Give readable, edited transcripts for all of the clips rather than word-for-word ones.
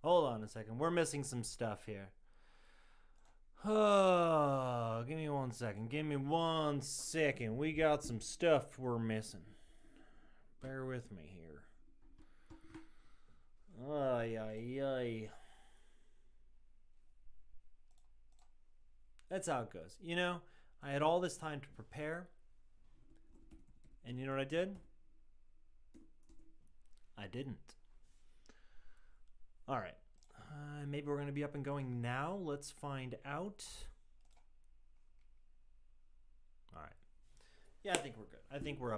Hold on a second. We're missing some stuff here. Oh, give me 1 second. Give me 1 second. We got some stuff we're missing. Bear with me here. Ay, ay, ay. That's how it goes. You know, I had all this time to prepare. And you know what I did? I didn't. All right. Maybe we're going to be up and going now. Let's find out. All right. Yeah, I think we're good. I think we're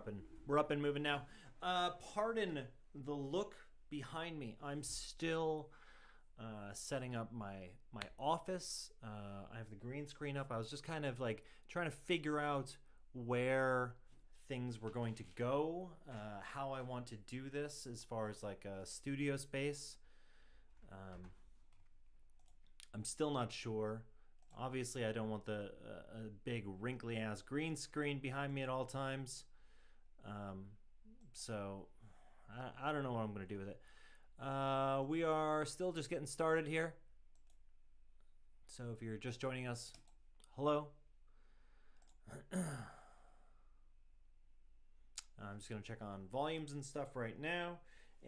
up and moving now. Pardon the look behind me. I'm still setting up my office. I have the green screen up. I was just kind of like trying to figure out where things were going to go, how I want to do this as far as like a studio space. I'm still not sure. Obviously, I don't want the a big wrinkly ass green screen behind me at all times. So I don't know what I'm going to do with it. We are still just getting started here. So if you're just joining us, hello. I'm just going to check on volumes and stuff right now.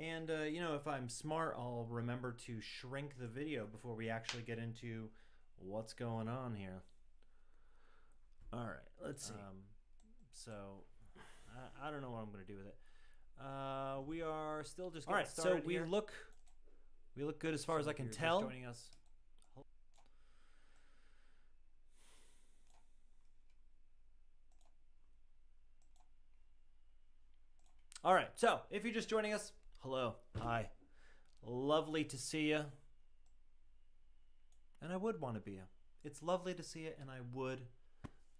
And, you know, if I'm smart, I'll remember to shrink the video before we actually get into what's going on here. All right, let's see. So I don't know what I'm going to do with it. We are still just getting started. All right, so we look good as far as I can tell. Just joining us. All right, so if you're just joining us, hello, hi, lovely to see you. And I would want to be you. It's lovely to see you, and I would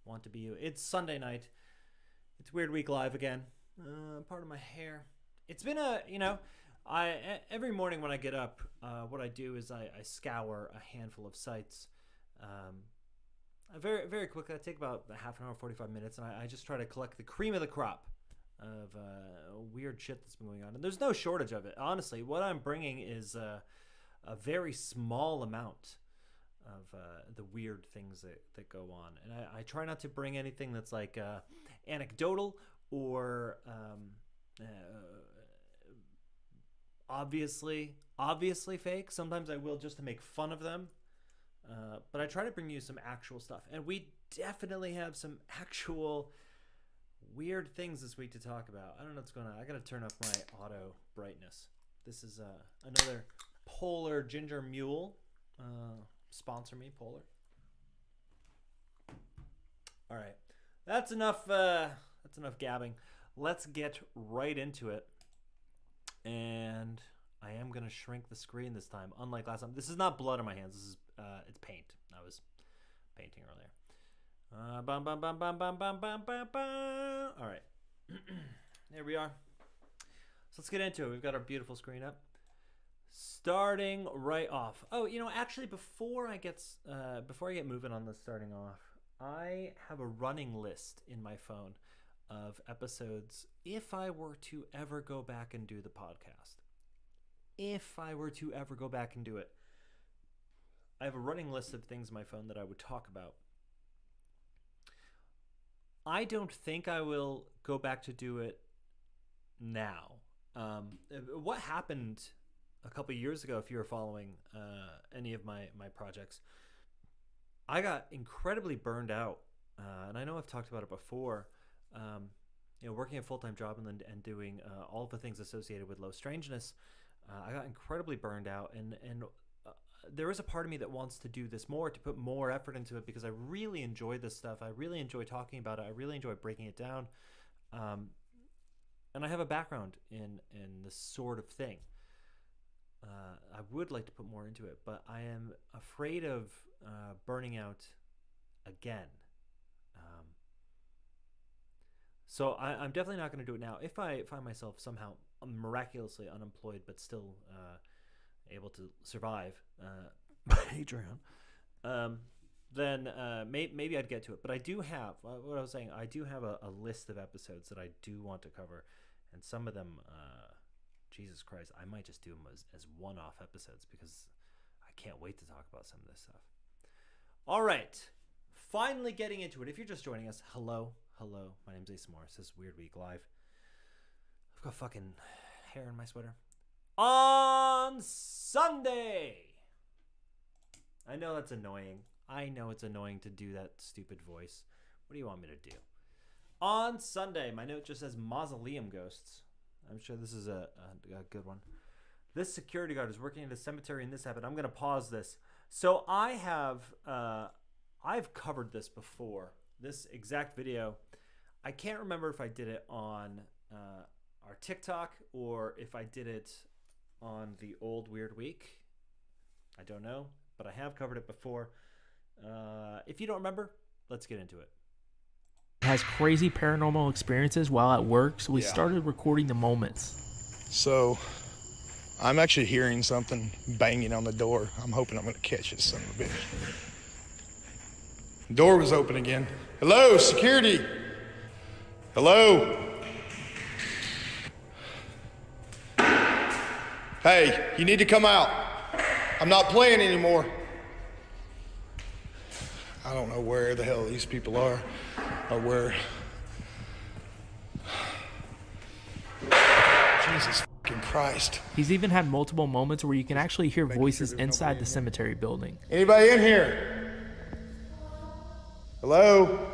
want to be you. It's Sunday night. It's Weird Week Live again. Part of my hair. It's been every morning when I get up, what I do is I scour a handful of sites. Very, very quickly. I take about half an hour, 45 minutes, and I just try to collect the cream of the crop of weird shit that's been going on. And there's no shortage of it. Honestly, what I'm bringing is a very small amount of the weird things that go on. And I try not to bring anything that's like anecdotal or obviously fake. Sometimes I will just to make fun of them. But I try to bring you some actual stuff. And we definitely have some actual weird things this week to talk about. I don't know what's going on. I got to turn up my auto brightness. This is another Polar Ginger Mule. Sponsor me, Polar. All right. That's enough gabbing. Let's get right into it. And I am going to shrink the screen this time, unlike last time. This is not blood on my hands. This is it's paint. I was painting earlier. All right. There we are. So let's get into it. We've got our beautiful screen up. Starting right off. Oh, you know, actually, before I get moving on this starting off, I have a running list in my phone of episodes if I were to ever go back and do the podcast. If I were to ever go back and do it, I have a running list of things in my phone that I would talk about. I don't think I will go back to do it now. What happened a couple of years ago, if you were following any of my projects, I got incredibly burned out. And I know I've talked about it before. Working a full-time job and doing all the things associated with LowStrangeness, I got incredibly burned out. And there is a part of me that wants to do this more, to put more effort into it, because I really enjoy this stuff. I really enjoy talking about it. I really enjoy breaking it down. And I have a background in this sort of thing. I would like to put more into it, but I am afraid of burning out again. So I'm definitely not going to do it now. If I find myself somehow miraculously unemployed but still able to survive, Patreon, then maybe I'd get to it. But I do have what I was saying. I do have a list of episodes that I do want to cover, and some of them, Jesus Christ, I might just do them as one-off episodes because I can't wait to talk about some of this stuff. All right, finally getting into it. If you're just joining us, hello. My name's Ace Morris. This is Weird Week Live. I've got fucking hair in my sweater. On Sunday. I know that's annoying. I know it's annoying to do that stupid voice. What do you want me to do? On Sunday, my note just says Mausoleum ghosts. I'm sure this is a good one. This security guard is working at a cemetery and this happened. I'm going to pause this. So I've covered this before. This exact video. I can't remember if I did it on our TikTok or if I did it on the old Weird Week. I don't know, but I have covered it before. If you don't remember, let's get into it. Has crazy paranormal experiences while at work, so we started recording the moments. So I'm actually hearing something banging on the door. I'm hoping I'm going to catch it, son of a bitch. Door was open again. Hello, security. Hello. Hey, you need to come out. I'm not playing anymore. I don't know where the hell these people are or where. Jesus fucking Christ. He's even had multiple moments where you can actually hear voices inside the cemetery building. Anybody in here? Hello?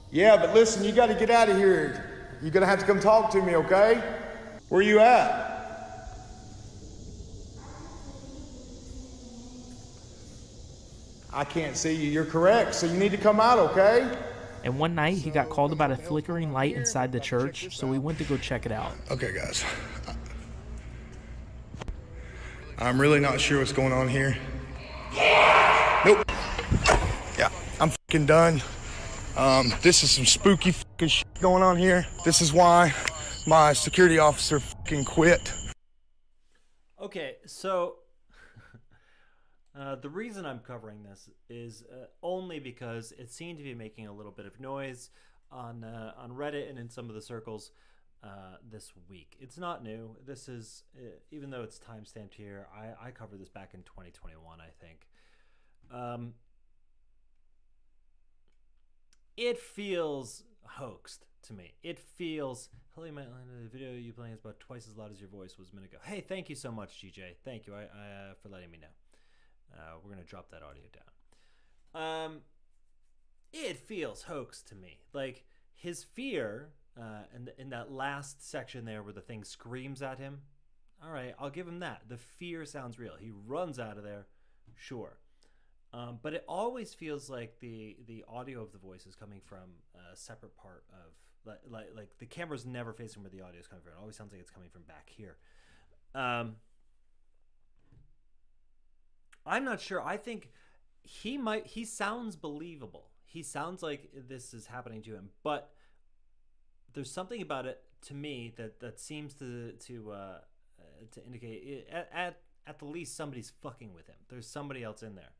Yeah, but listen, you got to get out of here. You're going to have to come talk to me, okay? Where you at? I can't see you. You're correct, so you need to come out, okay? And one night, he got called about a flickering light inside the church, so we went to go check it out. Okay, guys. I'm really not sure what's going on here. Nope. Yeah, I'm fucking done. This is some spooky fucking shit going on here. This is why my security officer fucking quit. Okay, so the reason I'm covering this is only because it seemed to be making a little bit of noise on Reddit and in some of the circles this week. It's not new. This is, even though it's timestamped here, I covered this back in 2021, I think. It feels hoaxed to me. It feels, hello, you might line the video you playing is about twice as loud as your voice was a minute ago. Hey, thank you so much, GJ. Thank you for letting me know. We're going to drop that audio down. It feels hoaxed to me. Like, his fear, in that last section there where the thing screams at him, all right, I'll give him that. The fear sounds real. He runs out of there, sure. But it always feels like the audio of the voice is coming from a separate part of, like the camera's never facing where the audio is coming from. It always sounds like it's coming from back here. I'm not sure. I think he sounds believable. He sounds like this is happening to him, but there's something about it to me that seems to indicate at the least somebody's fucking with him. There's somebody else in there.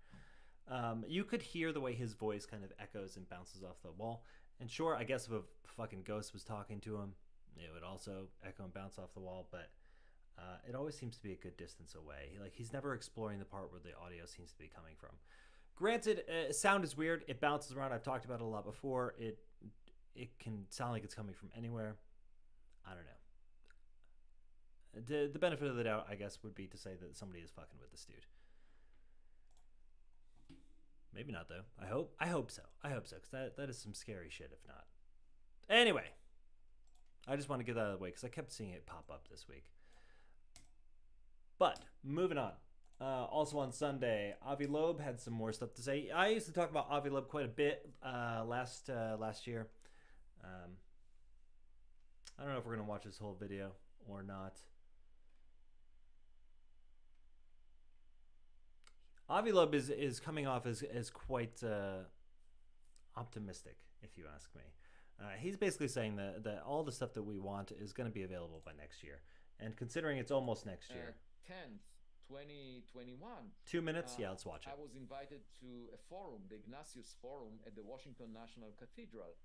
You could hear the way his voice kind of echoes and bounces off the wall. And sure, I guess if a fucking ghost was talking to him, it would also echo and bounce off the wall, but it always seems to be a good distance away. Like, he's never exploring the part where the audio seems to be coming from. Granted, sound is weird. It bounces around. I've talked about it a lot before. It can sound like it's coming from anywhere. I don't know. The benefit of the doubt, I guess, would be to say that somebody is fucking with this dude. Maybe not, though. I hope so. Because that is some scary shit, if not. Anyway, I just want to get that out of the way because I kept seeing it pop up this week. But, moving on. Also on Sunday, Avi Loeb had some more stuff to say. I used to talk about Avi Loeb quite a bit last year. I don't know if we're going to watch this whole video or not. Avi Loeb is coming off as quite optimistic, if you ask me. He's basically saying that all the stuff that we want is going to be available by next year. And considering it's almost next year. 10th, 2021. 2 minutes? Yeah, let's watch it. I was invited to a forum, the Ignatius Forum at the Washington National Cathedral,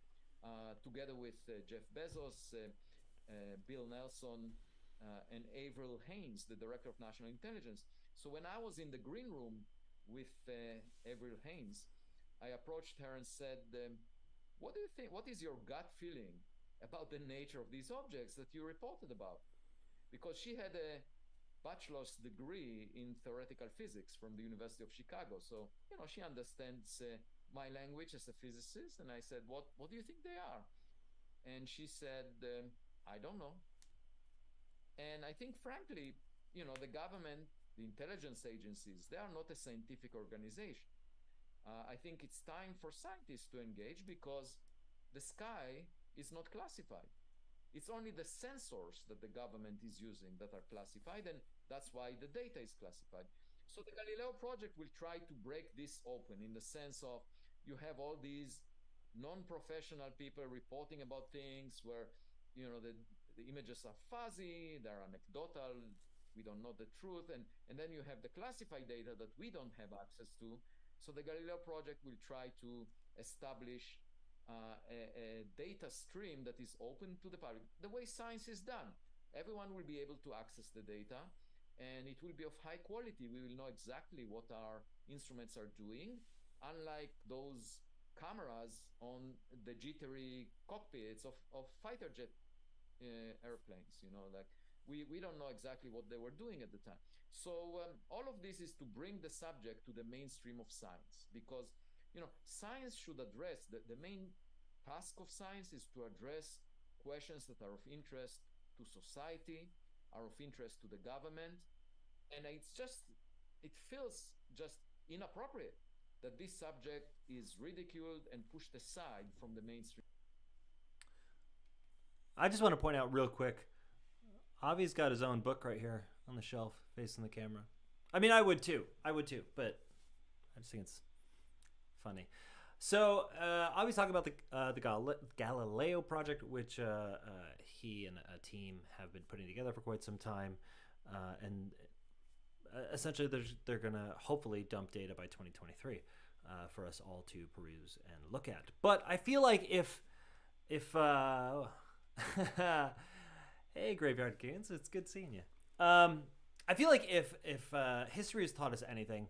together with Jeff Bezos, Bill Nelson, and Avril Haines, the Director of National Intelligence. So when I was in the green room with Avril Haines, I approached her and said, what do you think? What is your gut feeling about the nature of these objects that you reported about? Because she had a bachelor's degree in theoretical physics from the University of Chicago. So, she understands my language as a physicist. And I said, what do you think they are? And she said, I don't know. And I think, frankly, the government, the intelligence agencies, they are not a scientific organization. I think it's time for scientists to engage because the sky is not classified. It's only the sensors that the government is using that are classified, and that's why the data is classified. So the Galileo project will try to break this open in the sense of you have all these non-professional people reporting about things where, the images are fuzzy, they're anecdotal, we don't know the truth, and then you have the classified data that we don't have access to. So the Galileo project will try to establish a data stream that is open to the public. The way science is done, everyone will be able to access the data, and it will be of high quality. We will know exactly what our instruments are doing, unlike those cameras on the jittery cockpits of fighter jet airplanes. We don't know exactly what they were doing at the time. So all of this is to bring the subject to the mainstream of science, because science should address the main task of science is to address questions that are of interest to society, are of interest to the government, and it feels just inappropriate that this subject is ridiculed and pushed aside from the mainstream. I just want to point out real quick, Avi's got his own book right here on the shelf facing the camera. I mean, I would too, but I just think it's funny. So Avi's talking about the Galileo project, which he and a team have been putting together for quite some time, and essentially they're going to hopefully dump data by 2023 for us all to peruse and look at. But I feel like if hey, Graveyard Goons, it's good seeing you. I feel like if history has taught us anything,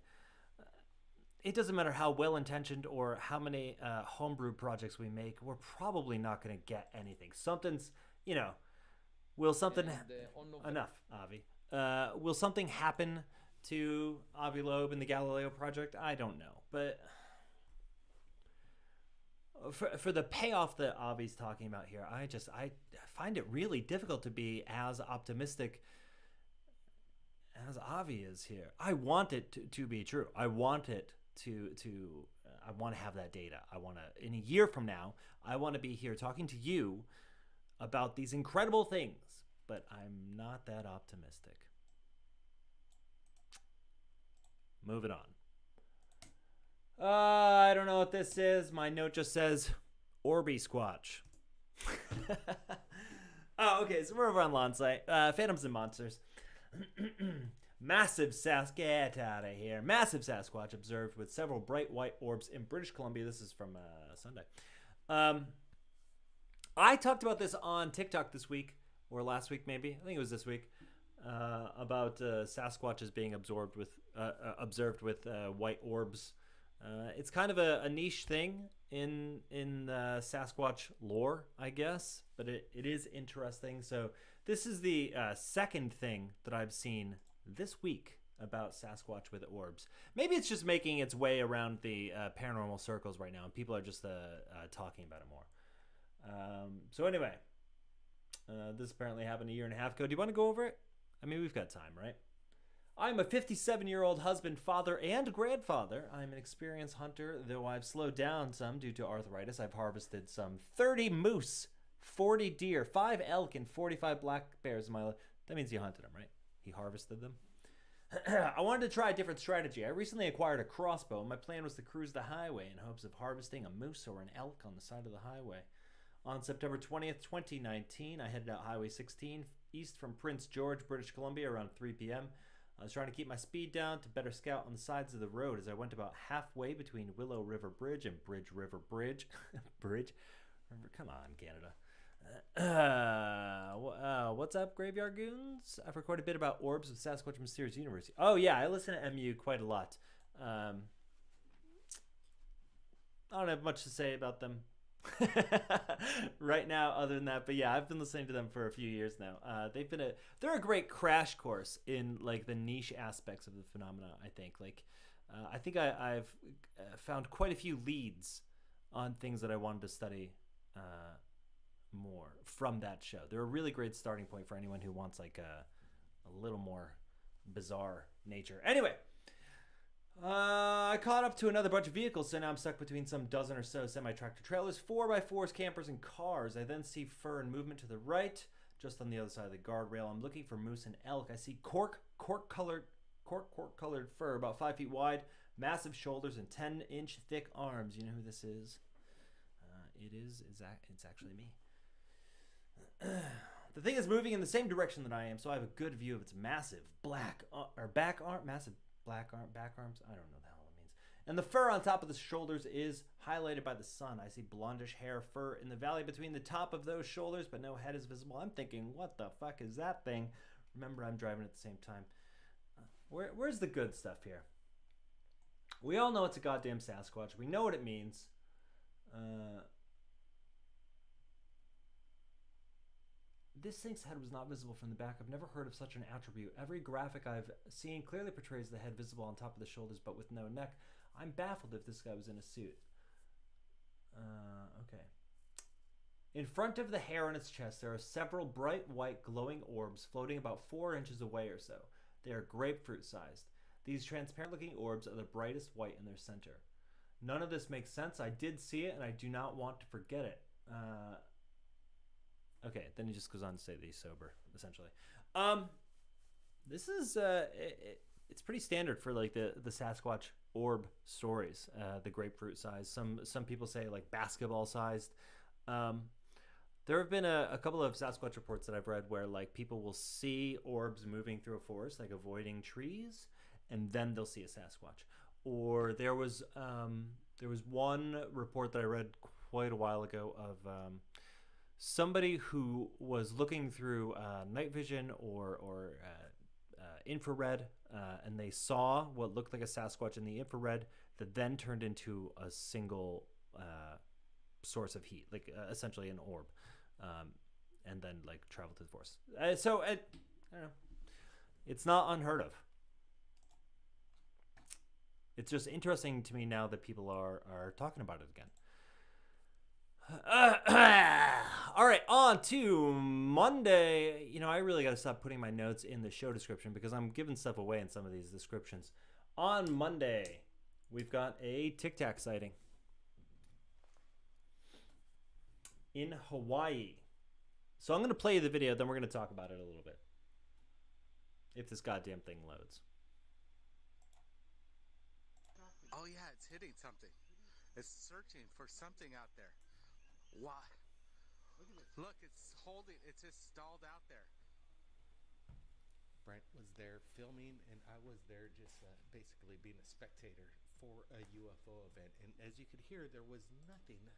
it doesn't matter how well-intentioned or how many homebrew projects we make, we're probably not going to get anything. Something's, will something... Enough, Avi. Will something happen to Avi Loeb and the Galileo project? I don't know. But for the payoff that Avi's talking about here, I find it really difficult to be as optimistic as Avi is here. I want it to be true. I want it I want to have that data. I want to, in a year from now, I want to be here talking to you about these incredible things, but I'm not that optimistic. Moving on. I don't know what this is. My note just says Orby Squatch. Oh, okay. So we're over on Lonsite. Phantoms and Monsters. Massive get out of here. Massive Sasquatch observed with several bright white orbs in British Columbia. This is from Sunday. I talked about this on TikTok this week, or last week maybe. I think it was this week. About Sasquatches being observed with white orbs. It's kind of a niche thing in Sasquatch lore, I guess, but it is interesting. So this is the second thing that I've seen this week about Sasquatch with orbs. Maybe it's just making its way around the paranormal circles right now, and people are just talking about it more. So anyway, this apparently happened a year and a half ago. Do you want to go over it? I mean, we've got time, right? I'm a 57-year-old husband, father, and grandfather. I'm an experienced hunter, though I've slowed down some due to arthritis. I've harvested some 30 moose, 40 deer, 5 elk, and 45 black bears in my life. That means you hunted them, right? He harvested them. I wanted to try a different strategy. I recently acquired a crossbow, and my plan was to cruise the highway in hopes of harvesting a moose or an elk on the side of the highway. On September 20th, 2019, I headed out Highway 16 east from Prince George, British Columbia around 3 p.m. I was trying to keep my speed down to better scout on the sides of the road as I went about halfway between Willow River Bridge and Bridge River Bridge. Bridge? Come on, Canada. What's up, Graveyard Goons? I've recorded a bit about orbs of Sasquatch Mysterious Universe. Oh, yeah, I listen to MU quite a lot. I don't have much to say about them right now other than that, but yeah, I've been listening to them for a few years now. They're a great crash course in like the niche aspects of the phenomena. I think I've found quite a few leads on things that I wanted to study more from that show. They're a really great starting point for anyone who wants like a little more bizarre nature. Anyway, I caught up to another bunch of vehicles, so now I'm stuck between some dozen or so semi-tractor trailers, 4x4s, campers, and cars. I then see fur and movement to the right, just on the other side of the guardrail. I'm looking for moose and elk. I see cork-colored fur, about 5 feet wide, massive shoulders, and 10-inch thick arms. You know who this is? It's actually me. The thing is moving in the same direction that I am, so I have a good view of its massive back arms. I don't know the hell it means. And the fur on top of the shoulders is highlighted by the sun. I see blondish hair, fur in the valley between the top of those shoulders, but no head is visible. I'm thinking, what the fuck is that thing? Remember, I'm driving at the same time. Where's the good stuff here? We all know it's a goddamn Sasquatch. We know what it means. This thing's head was not visible from the back. I've never heard of such an attribute. Every graphic I've seen clearly portrays the head visible on top of the shoulders, but with no neck. I'm baffled if this guy was in a suit. Okay. In front of the hair on its chest, there are several bright white glowing orbs floating about 4 inches away or so. They are grapefruit sized. These transparent looking orbs are the brightest white in their center. None of this makes sense. I did see it and I do not want to forget it. Okay, then he just goes on to say that he's sober, essentially. This is it's pretty standard for like the Sasquatch orb stories. The grapefruit size. Some people say like basketball sized. There have been a couple of Sasquatch reports that I've read where like people will see orbs moving through a forest, like avoiding trees, and then they'll see a Sasquatch. Or there was one report that I read quite a while ago of somebody who was looking through night vision or infrared, and they saw what looked like a Sasquatch in the infrared that then turned into a single source of heat, like essentially an orb, and then like traveled to the forest. I don't know. It's not unheard of. It's just interesting to me now that people are talking about it again. All right, on to Monday. You know, I really got to stop putting my notes in the show description because I'm giving stuff away in some of these descriptions. On Monday, we've got a Tic Tac sighting in Hawaii. So I'm going to play you the video, then we're going to talk about it a little bit. If this goddamn thing loads. Oh yeah, it's hitting something. It's searching for something out there. Why? Look, it's holding. It's just stalled out there. Brent was there filming, and I was there just basically being a spectator for a UFO event. And as you could hear, there was nothing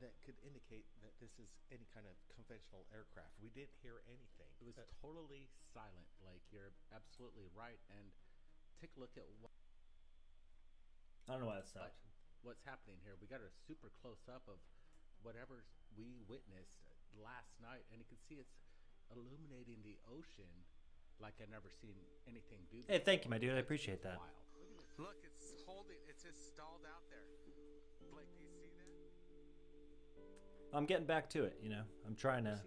that could indicate that this is any kind of conventional aircraft. We didn't hear anything. It was totally silent. Like, you're absolutely right. And take a look at what I don't know why that stopped. What's happening here. We got a super close up of whatever we witnessed last night, and you can see it's illuminating the ocean like I've never seen anything do. Hey, thank you, my dude. I appreciate that. Look, it's holding. It's just stalled out there. Blake, do you see that? I'm getting back to it, you know. I'm trying to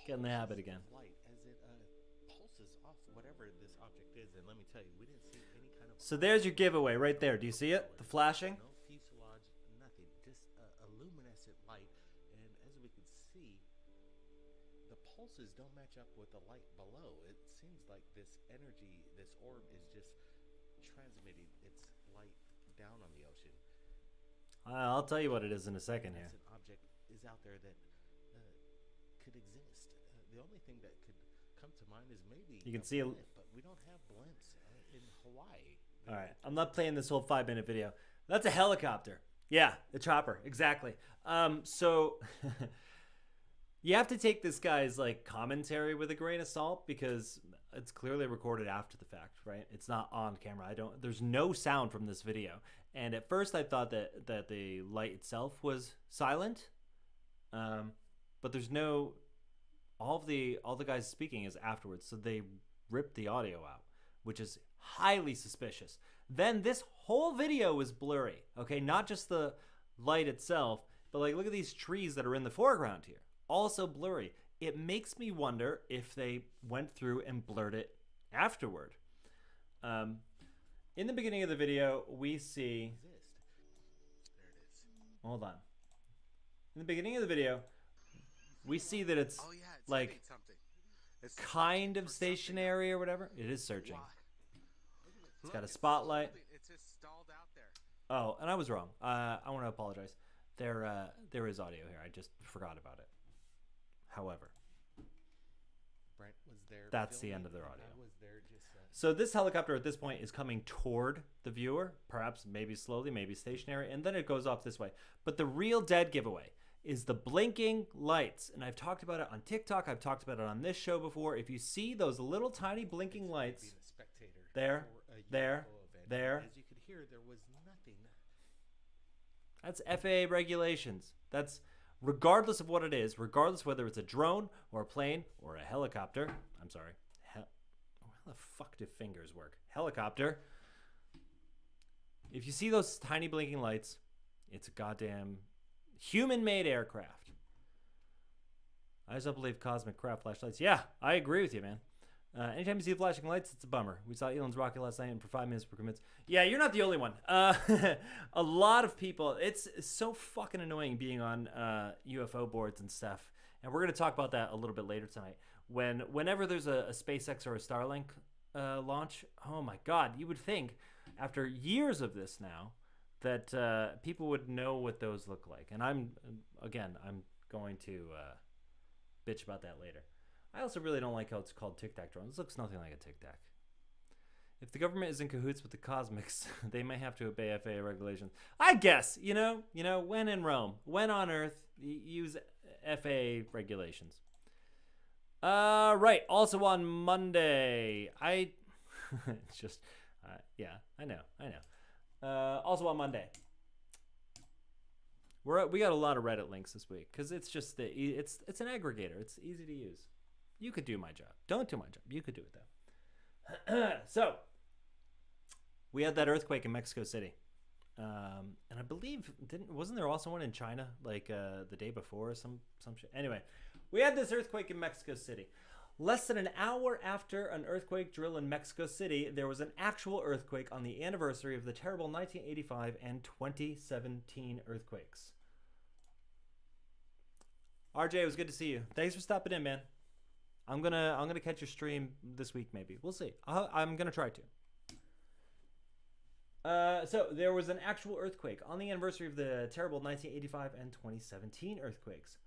get in the habit again. Light as it pulses off whatever this object is, and let me tell you, we didn't see any kind of. So there's your giveaway right there. Do you see it? The flashing? No fuselage, nothing. Just a luminescent light, and as we could see, the pulses don't match up with the light below. It seems like this energy, this orb, is just transmitting its light down on the ocean. I'll tell you what it is in a second here. An object is out there that could exist. The only thing that could come to mind is maybe you can see blimp, but we don't have blimps. All right. I'm not playing this whole 5-minute video. That's a helicopter. Yeah, a chopper. Exactly. So you have to take this guy's like commentary with a grain of salt because it's clearly recorded after the fact, right? It's not on camera. There's no sound from this video. And at first I thought that the light itself was silent. But there's no, all the guys speaking is afterwards. So they ripped the audio out, which is highly suspicious. Then this whole video is blurry. Okay. Not just the light itself, but like, look at these trees that are in the foreground here. Also blurry. It makes me wonder if they went through and blurred it afterward. In the beginning of the video, we see, hold on. In the beginning of the video, we see that it's like kind of stationary or whatever. It is searching. It's got a spotlight. Oh, and I was wrong. I want to apologize. There is audio here. I just forgot about it. However, Brent was there. That's the end of their audio. I was there just. So this helicopter at this point is coming toward the viewer, perhaps maybe slowly, maybe stationary, and then it goes off this way. But the real dead giveaway is the blinking lights. And I've talked about it on TikTok. I've talked about it on this show before. If you see those little tiny blinking lights, there. As you could hear, there was nothing. That's FAA regulations. That's regardless of what it is, regardless whether it's a drone or a plane or a helicopter. I'm sorry. How the fuck do fingers work? Helicopter. If you see those tiny blinking lights, it's a goddamn human-made aircraft. I just don't believe cosmic craft flashlights. Yeah, I agree with you, man. Anytime you see flashing lights, it's a bummer. We saw Elon's rocket last night, and for 5 minutes we're convinced. Yeah, you're not the only one. A lot of people. It's so fucking annoying being on UFO boards and stuff. And we're going to talk about that a little bit later tonight. Whenever there's a SpaceX or a Starlink launch, oh my God, you would think after years of this now that people would know what those look like. And I'm going to bitch about that later. I also really don't like how it's called Tic Tac drones. It looks nothing like a Tic Tac. If the government is in cahoots with the cosmics, they may have to obey FAA regulations. I guess, you know, when in Rome, when on Earth, use FAA regulations. Right. Also on Monday, it's just, yeah, I know. Also on Monday, we got a lot of Reddit links this week because it's just it's an aggregator. It's easy to use. You could do my job. Don't do my job. You could do it though. So we had that earthquake in Mexico City, and I believe wasn't there also one in China like the day before or some shit. Anyway, we had this earthquake in Mexico City. Less than an hour after an earthquake drill in Mexico City, there was an actual earthquake on the anniversary of the terrible 1985 and 2017 earthquakes. RJ, it was good to see you. Thanks for stopping in, man. I'm gonna catch your stream this week, maybe. We'll see. I'm gonna try to. So there was an actual earthquake on the anniversary of the terrible 1985 and 2017 earthquakes.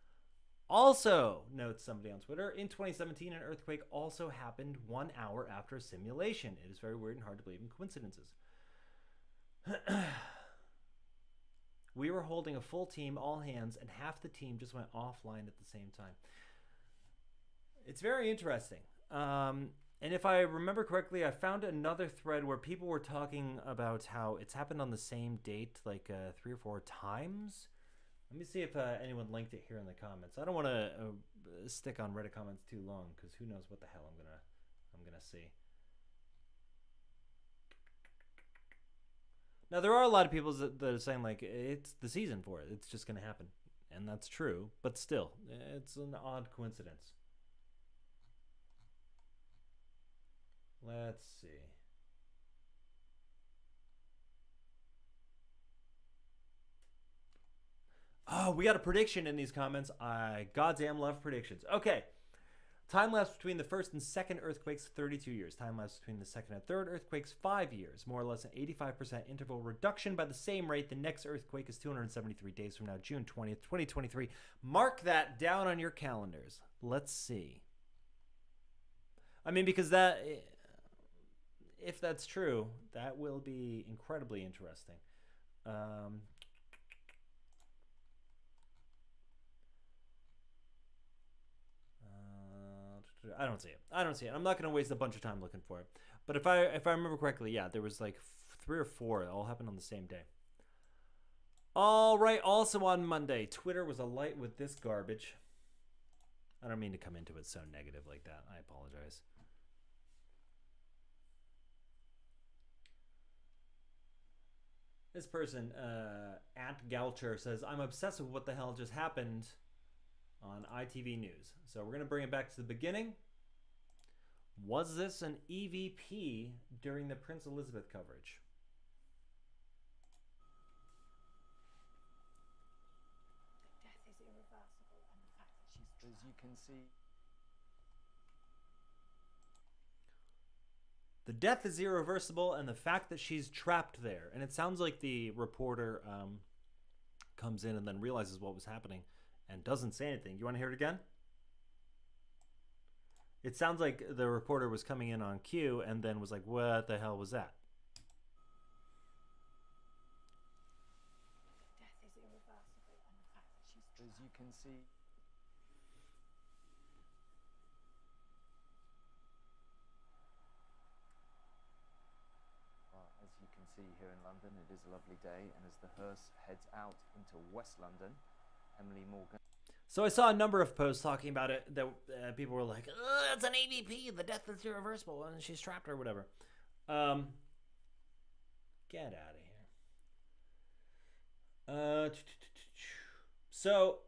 Also, notes somebody on Twitter, in 2017, an earthquake also happened 1 hour after a simulation. It is very weird and hard to believe in coincidences. We were holding a full team, all hands, and half the team just went offline at the same time. It's very interesting. And if I remember correctly, I found another thread where people were talking about how it's happened on the same date, like 3 or 4 times. Let me see if anyone linked it here in the comments. I don't want to stick on Reddit comments too long because who knows what the hell I'm gonna see. Now there are a lot of people that are saying like it's the season for it. It's just gonna happen, and that's true. But still, it's an odd coincidence. Let's see. Oh, we got a prediction in these comments. I goddamn love predictions. Okay. Time lapse between the first and second earthquakes, 32 years. Time lapse between the second and third earthquakes, 5 years. More or less an 85% interval reduction by the same rate. The next earthquake is 273 days from now, June 20th, 2023. Mark that down on your calendars. Let's see. I mean, because that... if that's true, that will be incredibly interesting. I don't see it. I'm not going to waste a bunch of time looking for it. But if I remember correctly, yeah, there was like 3 or 4. It all happened on the same day. All right. Also on Monday, Twitter was alight with this garbage. I don't mean to come into it so negative like that. I apologize. This person, at Goucher, says, I'm obsessed with what the hell just happened on ITV News. So we're going to bring it back to the beginning. Was this an EVP during the Prince Elizabeth coverage? Death is irreversible, and the fact that she's as you can see. The death is irreversible, and the fact that she's trapped there. And it sounds like the reporter comes in and then realizes what was happening and doesn't say anything. You want to hear it again? It sounds like the reporter was coming in on cue and then was like, what the hell was that? death is irreversible, and the fact that she's As you can see. As you can see here in London, it is a lovely day, and as the hearse heads out into West London, Emily Morgan. So I saw a number of posts talking about it that people were like, oh, it's an AVP, the death is irreversible, and she's trapped or whatever. Get out of here. So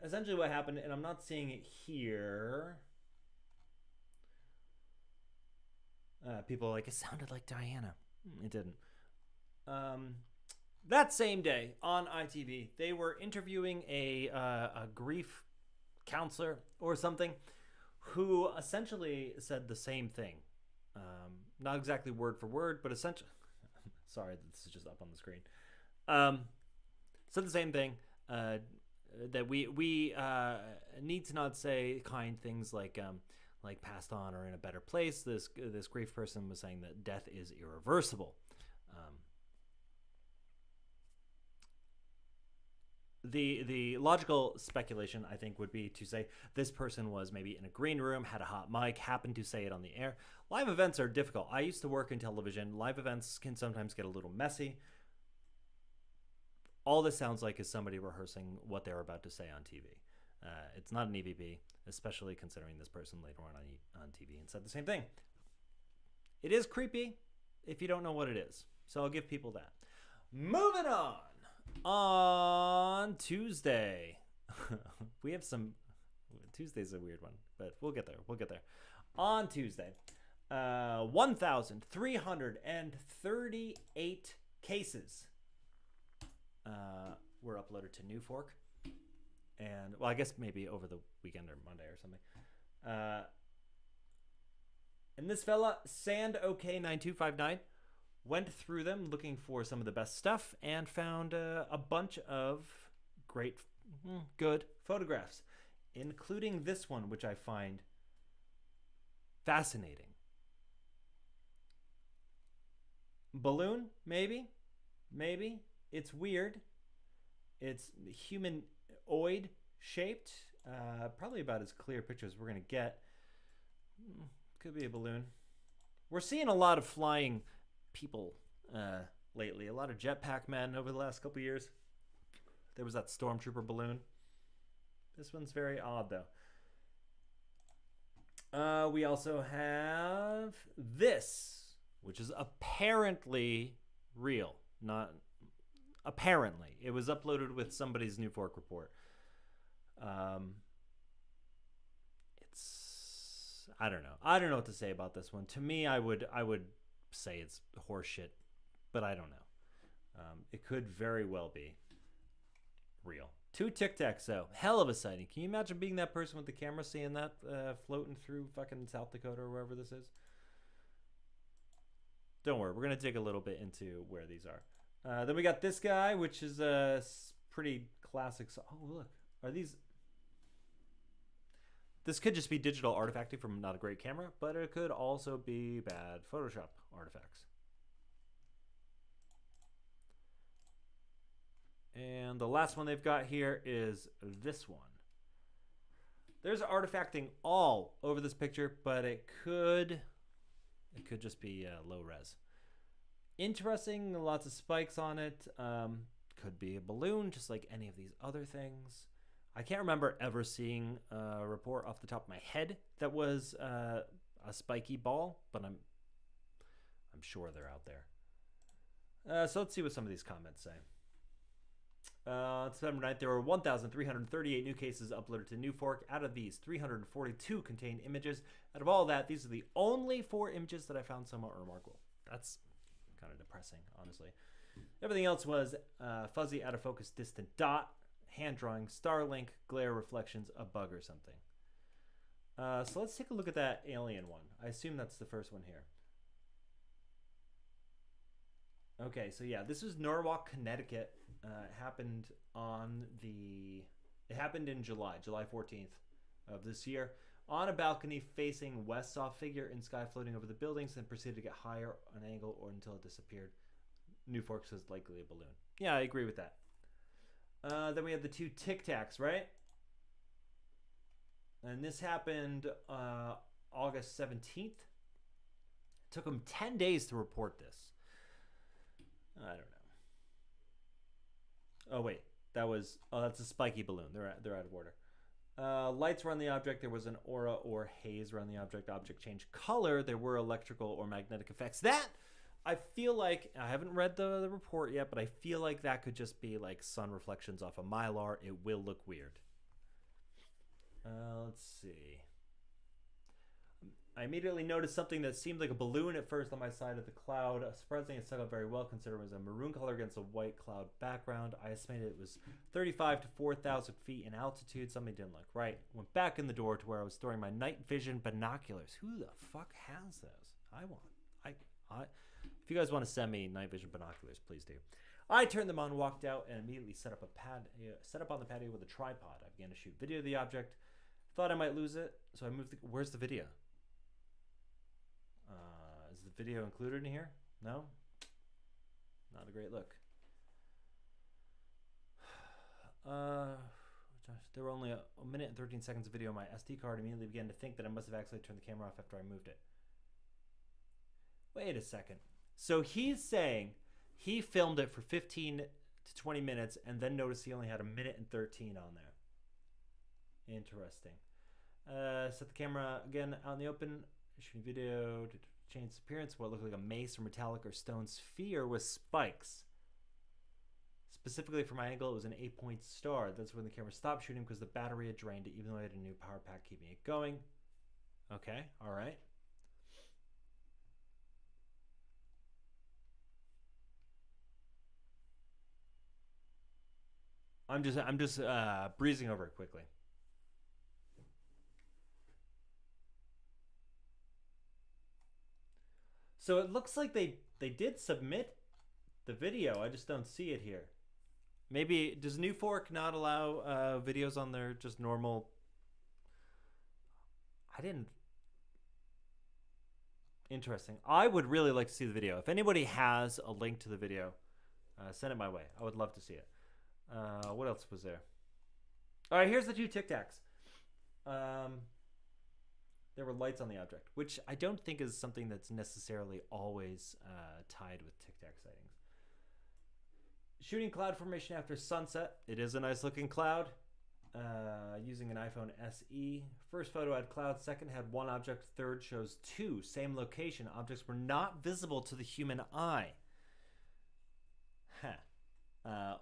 essentially what happened, and I'm not seeing it here. People are like, it sounded like Diana. It didn't. That same day on ITV, they were interviewing a grief counselor or something who essentially said the same thing. Not exactly word for word, but essentially... Sorry, this is just up on the screen. Said the same thing, that we need to not say kind things like passed on or in a better place. This grief person was saying that death is irreversible. The logical speculation, I think, would be to say this person was maybe in a green room, had a hot mic, happened to say it on the air. Live events are difficult. I used to work in television. Live events can sometimes get a little messy. All this sounds like is somebody rehearsing what they're about to say on TV. It's not an EVP, especially considering this person later on TV and said the same thing. It is creepy if you don't know what it is. So I'll give people that. Moving on. On Tuesday, we have some. Tuesday's a weird one, but we'll get there. On Tuesday, 1,338 cases were uploaded to New Fork, and well, I guess maybe over the weekend or Monday or something. And this fella, SandOK9259. Went through them looking for some of the best stuff and found a bunch of good photographs, including this one, which I find fascinating. Balloon, maybe. It's weird. It's humanoid shaped. Probably about as clear picture as we're going to get. Could be a balloon. We're seeing a lot of flying people lately. A lot of jetpack men over the last couple years. There was that stormtrooper balloon. This one's very odd, though. We also have this, which is apparently real. Not apparently. It was uploaded with somebody's New Fork report. It's... I don't know. I don't know what to say about this one. To me, I would say it's horseshit, but I don't know. It could very well be real. 2 Tic Tacs, though. Hell of a sighting. Can you imagine being that person with the camera seeing that floating through fucking South Dakota or wherever this is? Don't worry. We're going to dig a little bit into where these are. Then we got this guy, which is a pretty classic. Oh, look. Are these... This could just be digital artifacting from not a great camera, but it could also be bad Photoshop artifacts. And the last one they've got here is this one. There's artifacting all over this picture, but it could just be low res. Interesting, lots of spikes on it. Could be a balloon, just like any of these other things. I can't remember ever seeing a report off the top of my head that was a spiky ball, but I'm sure they're out there. So let's see what some of these comments say. On September 9th, there were 1,338 new cases uploaded to New Fork. Out of these, 342 contained images. Out of all that, these are the only 4 images that I found somewhat remarkable. That's kind of depressing, honestly. Everything else was fuzzy, out of focus, distant dot, hand drawing, Starlink, glare reflections, a bug or something. So let's take a look at that alien one. I assume that's the first one here. Okay, so yeah, this was Norwalk, Connecticut. It happened in July 14th of this year. On a balcony facing west, saw a figure in sky floating over the buildings, then proceeded to get higher on an angle or until it disappeared. New Fork says likely a balloon. Yeah, I agree with that. Then we have the 2 Tic Tacs, right? And this happened August 17th. It took them 10 days to report this. I don't know. Oh wait, that's a spiky balloon. They're out of order. Lights were on the object. There was an aura or haze around the object. Object changed color. There were electrical or magnetic effects. That I feel like I haven't read the report yet, but I feel like that could just be like sun reflections off a mylar. It will look weird. Let's see. I immediately noticed something that seemed like a balloon at first on my side of the cloud. Surprisingly, it stuck out very well considering it was a maroon color against a white cloud background. I estimated it was 35 to 4,000 feet in altitude. Something didn't look right. Went back in the door to where I was storing my night vision binoculars. Who the fuck has those? If you guys want to send me night vision binoculars, please do. I turned them on, walked out, and immediately set up on the patio with a tripod. I began to shoot video of the object. Thought I might lose it, so I moved. Where's the video? Is the video included in here? No? Not a great look. There were only a minute and 13 seconds of video on my SD card. Immediately began to think that I must have accidentally turned the camera off after I moved it. Wait a second. So he's saying he filmed it for 15 to 20 minutes and then noticed he only had a minute and 13 on there. Interesting. Set the camera again out in the open. Shooting video to change its appearance. What looked like a mace or metallic or stone sphere with spikes. Specifically for my angle, it was an 8-point star. That's when the camera stopped shooting because the battery had drained it, even though I had a new power pack keeping it going. Okay, all right. I'm just breezing over it quickly. So it looks like they did submit the video. I just don't see it here. Maybe, does New Fork not allow videos on their just normal? Interesting. I would really like to see the video. If anybody has a link to the video, send it my way. I would love to see it. What else was there? All right, here's the 2 Tic Tacs. There were lights on the object, which I don't think is something that's necessarily always tied with Tic Tac sightings. Shooting cloud formation after sunset. It is a nice looking cloud. Using an iPhone SE. First photo had cloud. Second had 1 object. Third shows 2. Same location. Objects were not visible to the human eye.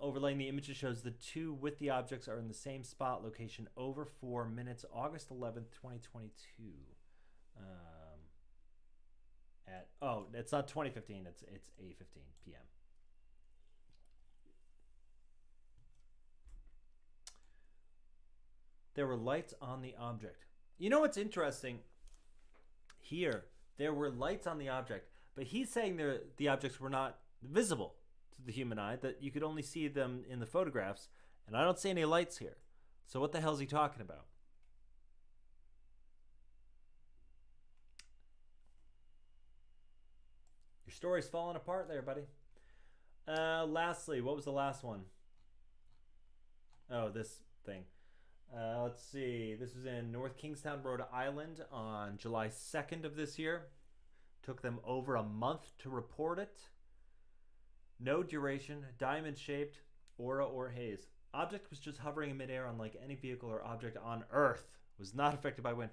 Overlaying the images shows the 2 with the objects are in the same spot, location over 4 minutes, August 11th, 2022. It's not 2015, it's 8:15 p.m. There were lights on the object. You know what's interesting? Here, there were lights on the object, but he's saying the objects were not visible to the human eye, that you could only see them in the photographs, and I don't see any lights here. So what the hell is he talking about? Your story's falling apart there, buddy. Lastly, what was the last one? Oh, this thing. Let's see. This was in North Kingstown, Rhode Island on July 2nd of this year. Took them over a month to report it. No duration, diamond-shaped, aura or haze. Object was just hovering in midair unlike any vehicle or object on Earth. Was not affected by wind.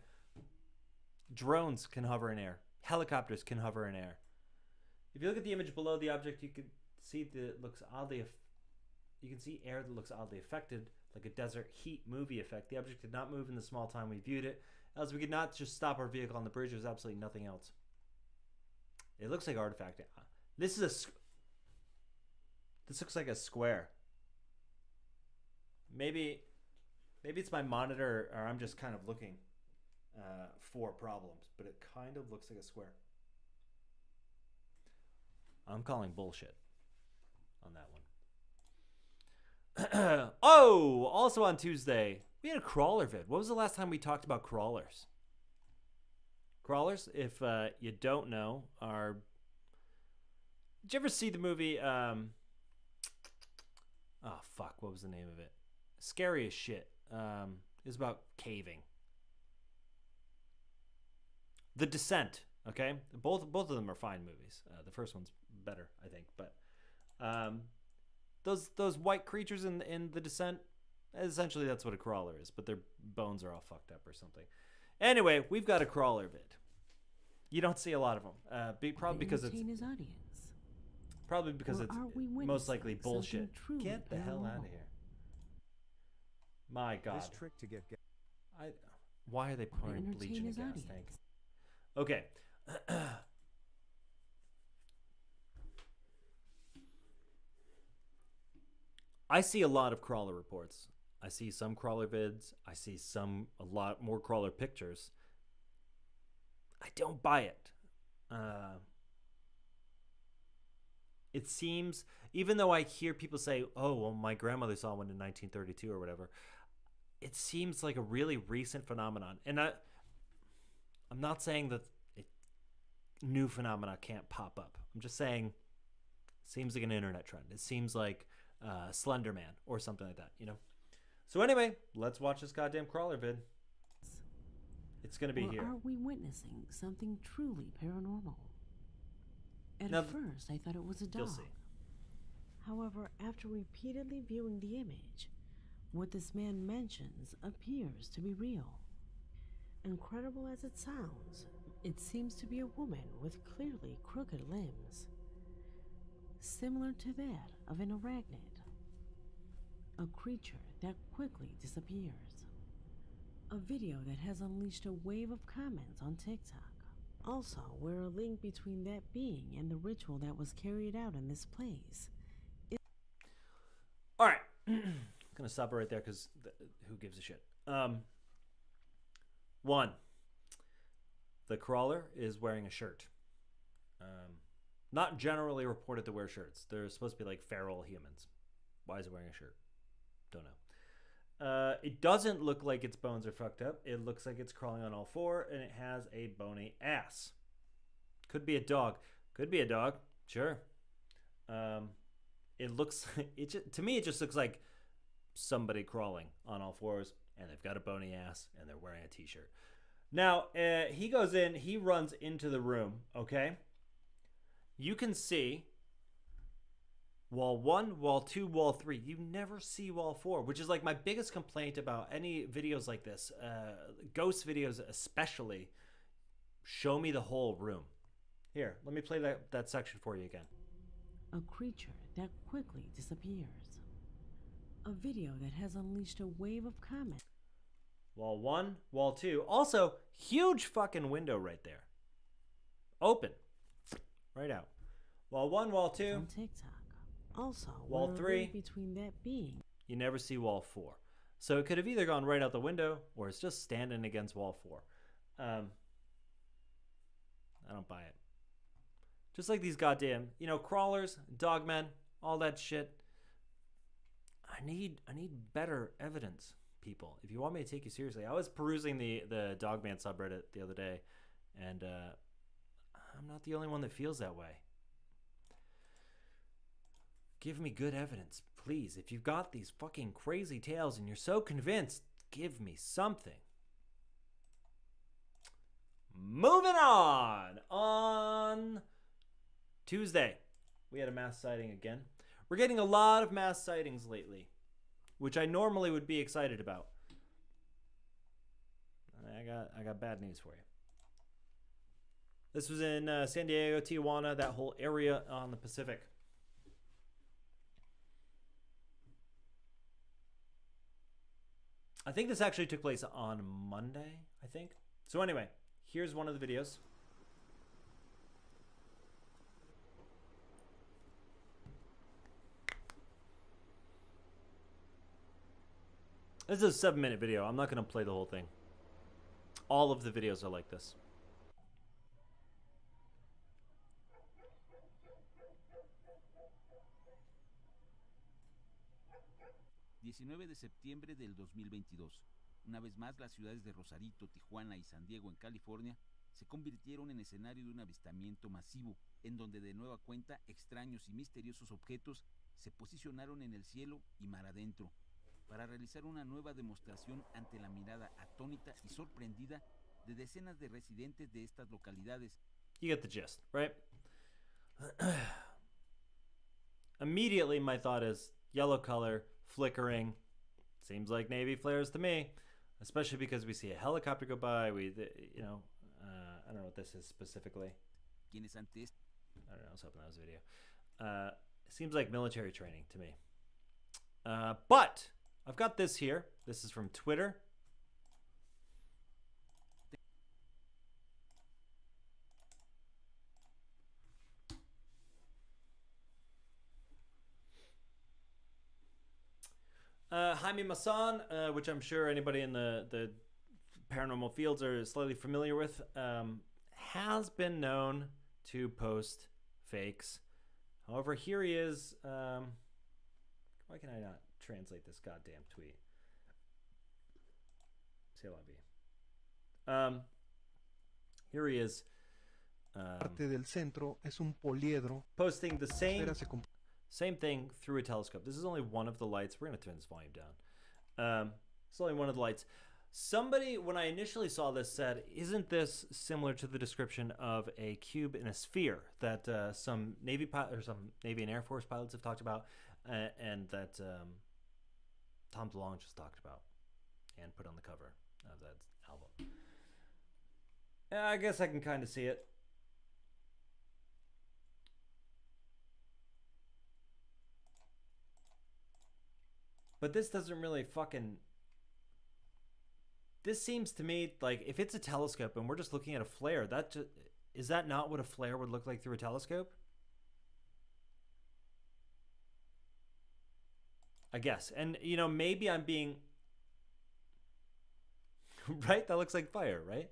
Drones can hover in air. Helicopters can hover in air. If you look at the image below the object, you can see that it looks oddly. You can see air that looks oddly affected, like a desert heat movie effect. The object did not move in the small time we viewed it, else we could not just stop our vehicle on the bridge. There was absolutely nothing else. It looks like artifact. This looks like a square. Maybe it's my monitor, or I'm just kind of looking for problems, but it kind of looks like a square. I'm calling bullshit on that one. Oh, also on Tuesday, we had a crawler vid. What was the last time we talked about crawlers? Crawlers, if you don't know, are... Did you ever see the movie... Oh, fuck, what was the name of it? Scary as shit. It was about caving. The Descent, okay? Both of them are fine movies. The first one's better, I think. But those white creatures in The Descent, essentially that's what a crawler is. But their bones are all fucked up or something. Anyway, we've got a crawler vid. You don't see a lot of them. Probably because it's... Probably because it's most likely bullshit. Get the hell out of here. My God. This trick to get why are they pouring bleach in a gas tank? Okay. I see a lot of crawler reports. I see some crawler vids. I see a lot more crawler pictures. I don't buy it. It seems, even though I hear people say, oh, well, my grandmother saw one in 1932 or whatever, it seems like a really recent phenomenon. And I'm not saying that new phenomena can't pop up. I'm just saying it seems like an internet trend. It seems like Slender Man or something like that, you know? So anyway, let's watch this goddamn crawler vid. It's going to be here. Are we witnessing something truly paranormal? At first, I thought it was a dog. You'll see. However, after repeatedly viewing the image, what this man mentions appears to be real. Incredible as it sounds, it seems to be a woman with clearly crooked limbs, similar to that of an arachnid, a creature that quickly disappears. A video that has unleashed a wave of comments on TikTok. Also, where a link between that being and the ritual that was carried out in this place. All right. I'm going to stop it right there because who gives a shit? One, the crawler is wearing a shirt. Not generally reported to wear shirts. They're supposed to be like feral humans. Why is it wearing a shirt? Don't know. It doesn't look like its bones are fucked up. It looks like it's crawling on all four, and it has a bony ass. Could be a dog. Could be a dog. Sure. It looks... to me, it just looks like somebody crawling on all fours, and they've got a bony ass, and they're wearing a t-shirt. Now, he goes in. He runs into the room, okay? You can see... Wall 1, Wall 2, Wall 3. You never see Wall 4, which is like my biggest complaint about any videos like this. Ghost videos especially. Show me the whole room. Here, let me play that section for you again. A creature that quickly disappears. A video that has unleashed a wave of comments. Wall 1, Wall 2. Also, huge fucking window right there. Open. Right out. Wall 1, Wall 2. On TikTok. Also, Wall 3. Between that being. You never see Wall 4. So it could have either gone right out the window or it's just standing against Wall 4. I don't buy it. Just like these goddamn, crawlers, dogmen, all that shit. I need better evidence, people. If you want me to take you seriously. I was perusing the Dogman subreddit the other day, and I'm not the only one that feels that way. Give me good evidence, please. If you've got these fucking crazy tales and you're so convinced, give me something. Moving on. On Tuesday, we had a mass sighting again. We're getting a lot of mass sightings lately, which I normally would be excited about. I got bad news for you. This was in San Diego, Tijuana, that whole area on the Pacific. I think this actually took place on Monday, I think. So anyway, here's one of the videos. This is a 7-minute video. I'm not going to play the whole thing. All of the videos are like this. De septiembre del 2022. Una vez más, las ciudades de Rosarito, Tijuana y San Diego en California se convirtieron en escenario de un avistamiento masivo, en donde de nueva cuenta extraños y misteriosos objetos se posicionaron en el cielo y mar adentro, para realizar una nueva demostración ante la mirada atónita y sorprendida de decenas de residentes de estas localidades. You get the gist, right? Immediately my thought is yellow color, flickering. Seems like Navy flares to me, especially because we see a helicopter go by. I don't know what this is specifically. I don't know, I was hoping that was a video. Seems like military training to me. But I've got this here. This is from Twitter. Jaime Masan, which I'm sure anybody in the paranormal fields are slightly familiar with, has been known to post fakes. However, here he is. Why can I not translate this goddamn tweet? C'est la vie. Here he is. Parte del centro es un poliedro. Posting the same thing through a telescope. This is only one of the lights. We're going to turn this volume down. It's only one of the lights. Somebody, when I initially saw this, said, isn't this similar to the description of a cube in a sphere that some Navy and Air Force pilots have talked about, and that Tom DeLonge just talked about and put on the cover of that album? Yeah, I guess I can kind of see it. But this doesn't really fucking... This seems to me like if it's a telescope and we're just looking at a flare, is that not what a flare would look like through a telescope? I guess. And, maybe I'm being... Right? That looks like fire, right?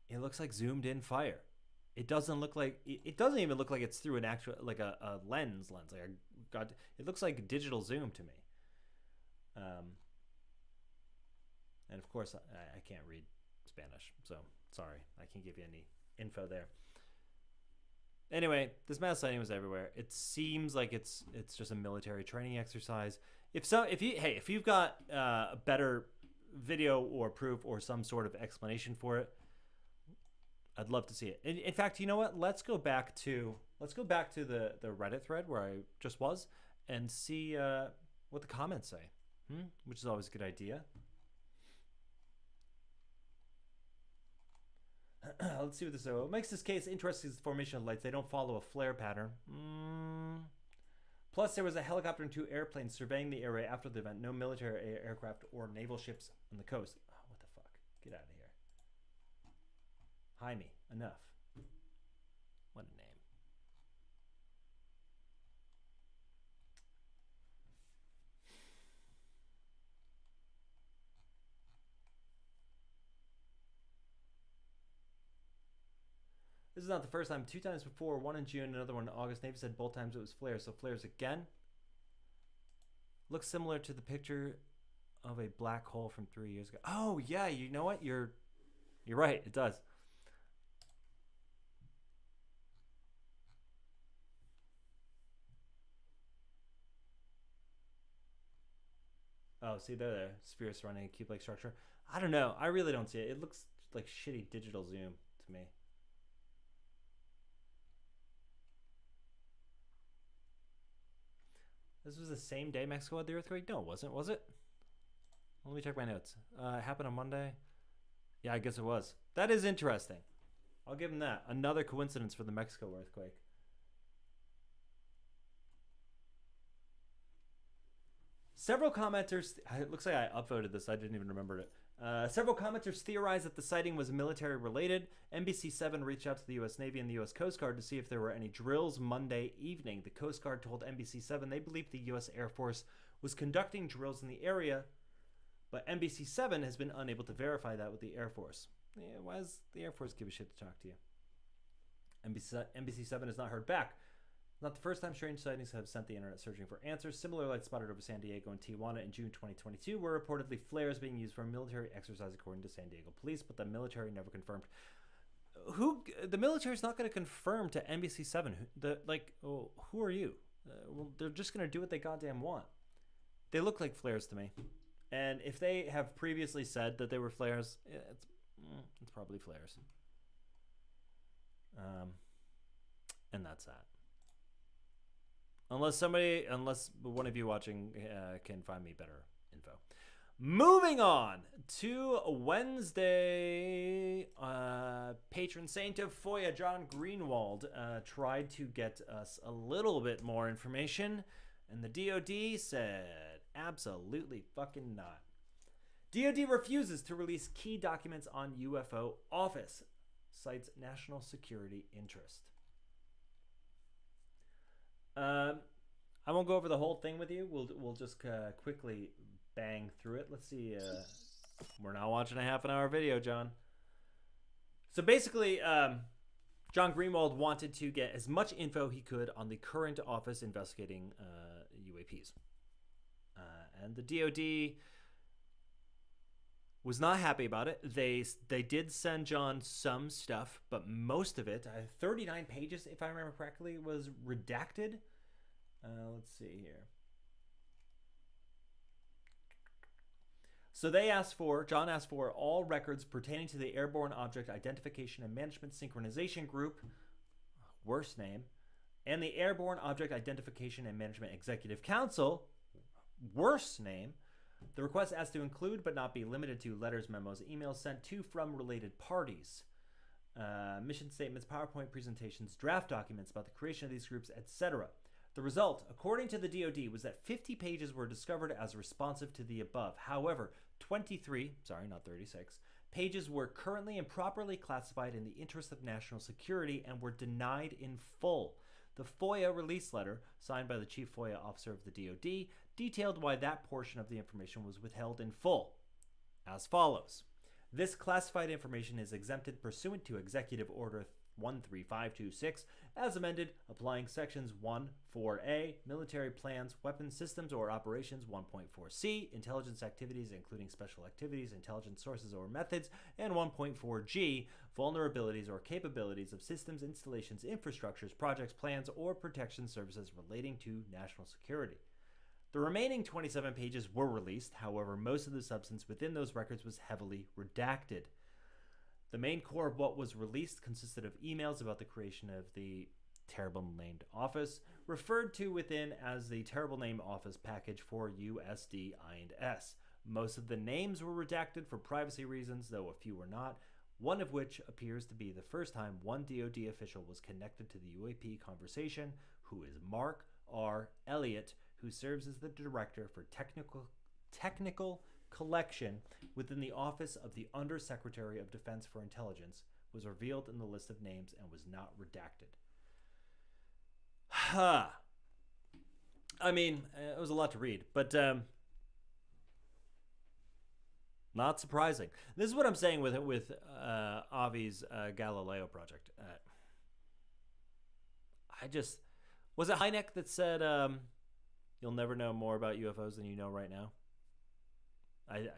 It looks like zoomed in fire. It doesn't look like... It doesn't even look like it's through an actual... Like a lens. Like it looks like digital zoom to me. And of course, I can't read Spanish. So, sorry. I can't give you any info there. Anyway, this mass sighting was everywhere. It seems like it's just a military training exercise. If you've got a better video or proof or some sort of explanation for it, I'd love to see it. In fact, you know what? Let's go back to the Reddit thread where I just was and see what the comments say. Which is always a good idea. Let's see what this is. What makes this case interesting is the formation of lights. They don't follow a flare pattern. Plus, there was a helicopter and 2 airplanes surveying the area after the event. No military aircraft or naval ships on the coast. Oh, what the fuck? Get out of here. Jaime, enough. What a name. This is not the first time. 2 times before, one in June, another one in August. Navy said both times it was flares, so flares again. Looks similar to the picture of a black hole from 3 years ago. Oh yeah, you know what? You're right. It does. Oh, see there, sphere surrounding a cube-like structure. I don't know. I really don't see it. It looks like shitty digital zoom to me. This was the same day Mexico had the earthquake? No, it wasn't. Was it? Let me check my notes. It happened on Monday. Yeah, I guess it was. That is interesting. I'll give him that. Another coincidence for the Mexico earthquake. Several commenters, it looks like I upvoted this, I didn't even remember it. Several commenters theorized that the sighting was military related. NBC7 reached out to the U.S. Navy and the U.S. Coast Guard to see if there were any drills Monday evening. The Coast Guard told NBC7 they believed the U.S. Air Force was conducting drills in the area, but NBC7 has been unable to verify that with the Air Force. Yeah, why does the Air Force give a shit to talk to you? NBC7 has not heard back. Not the first time strange sightings have sent the internet searching for answers. Similar lights spotted over San Diego and Tijuana in June 2022 were reportedly flares being used for a military exercise, according to San Diego police, but the military never confirmed. The military is not going to confirm to NBC7. Who are you? Well, they're just going to do what they goddamn want. They look like flares to me. And if they have previously said that they were flares, it's probably flares. And that's that. Unless one of you watching can find me better info. Moving on to Wednesday, patron saint of FOIA, John Greenwald, tried to get us a little bit more information, and the DOD said, absolutely fucking not. DOD refuses to release key documents on UFO Office, cites national security interest. I won't go over the whole thing with you. We'll just quickly bang through it. Let's see. We're not watching a half-an-hour video, John. So basically, John Greenwald wanted to get as much info he could on the current office investigating UAPs. And the DOD was not happy about it. They did send John some stuff, but most of it, 39 pages, if I remember correctly, was redacted. Let's see here. So John asked for all records pertaining to the Airborne Object Identification and Management Synchronization Group, worst name, and the Airborne Object Identification and Management Executive Council, worst name. The request asked to include, but not be limited to, letters, memos, emails sent to from related parties, mission statements, PowerPoint presentations, draft documents about the creation of these groups, etc. The result, according to the DoD, was that 50 pages were discovered as responsive to the above. However, 36 pages were currently improperly classified in the interest of national security and were denied in full. The FOIA release letter, signed by the Chief FOIA Officer of the DoD, detailed why that portion of the information was withheld in full, as follows. This classified information is exempted pursuant to Executive Order 13526, as amended, applying sections 1.4a, military plans, weapons systems or operations, 1.4c, intelligence activities including special activities, intelligence sources or methods, and 1.4g, vulnerabilities or capabilities of systems, installations, infrastructures, projects, plans, or protection services relating to national security. The remaining 27 pages were released, however, most of the substance within those records was heavily redacted. The main core of what was released consisted of emails about the creation of the terrible named office, referred to within as the terrible name office package for USD I&S. Most of the names were redacted for privacy reasons, though a few were not, one of which appears to be the first time one DoD official was connected to the UAP conversation, who is Mark R. Elliott, who serves as the Director for Technical Collection within the Office of the Undersecretary of Defense for Intelligence, was revealed in the list of names and was not redacted. I mean, it was a lot to read, but not surprising. This is what I'm saying with Avi's Galileo project. Was it Hynek that said you'll never know more about UFOs than you know right now? I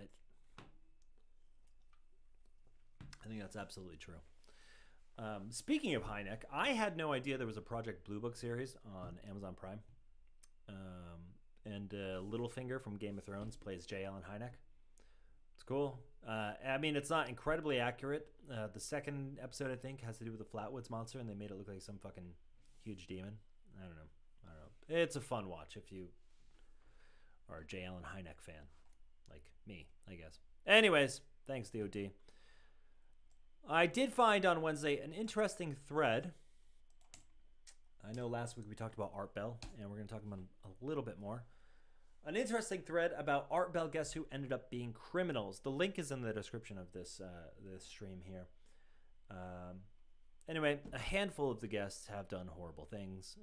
think that's absolutely true. Speaking of Hynek, I had no idea there was a Project Blue Book series on Amazon Prime. and Littlefinger from Game of Thrones plays J. Allen Hynek. It's cool. I mean, it's not incredibly accurate. The second episode, I think, has to do with the Flatwoods Monster, and they made it look like some fucking huge demon. I don't know. It's a fun watch if you are a J. Allen Hynek fan, like me, I guess. Anyways, thanks, DOD. I did find on Wednesday an interesting thread. I know last week we talked about Art Bell, and we're going to talk about a little bit more. An interesting thread about Art Bell guests who ended up being criminals. The link is in the description of this stream here. Anyway, a handful of the guests have done horrible things.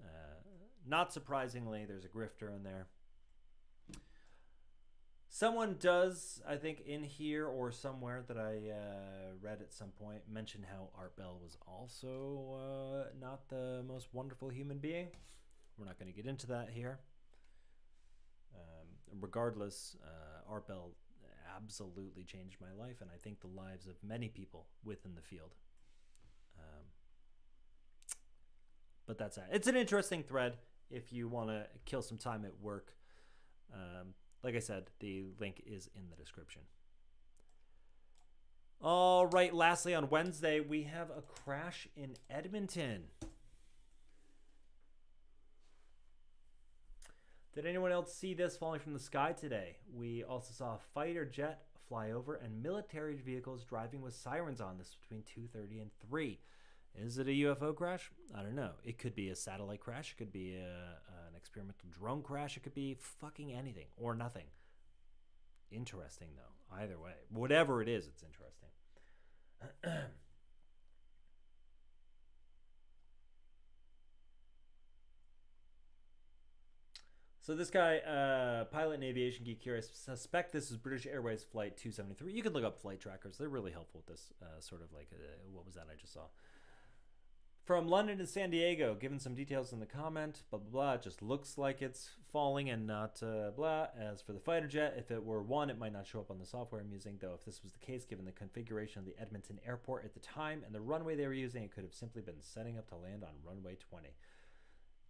Not surprisingly, there's a grifter in there. Someone does, I think, in here or somewhere that I read at some point, mention how Art Bell was also not the most wonderful human being. We're not going to get into that here. Regardless, Art Bell absolutely changed my life, and I think the lives of many people within the field. But that's it. It's an interesting thread if you want to kill some time at work. Like I said, the link is in the description. All right, lastly, on Wednesday, we have a crash in Edmonton. Did anyone else see this falling from the sky today? We also saw a fighter jet fly over and military vehicles driving with sirens on. This between 2:30 and 3. Is it a UFO crash? I don't know. It could be a satellite crash. It could be an experimental drone crash. It could be fucking anything or nothing. Interesting, though. Either way. Whatever it is, it's interesting. So this guy, pilot and aviation geek here, I suspect this is British Airways Flight 273. You can look up flight trackers. They're really helpful with this sort of like, what was that I just saw? From London to San Diego, given some details in the comment, blah, blah, blah. It just looks like it's falling and not blah. As for the fighter jet, if it were one, it might not show up on the software I'm using, though if this was the case, given the configuration of the Edmonton airport at the time and the runway they were using, it could have simply been setting up to land on runway 20.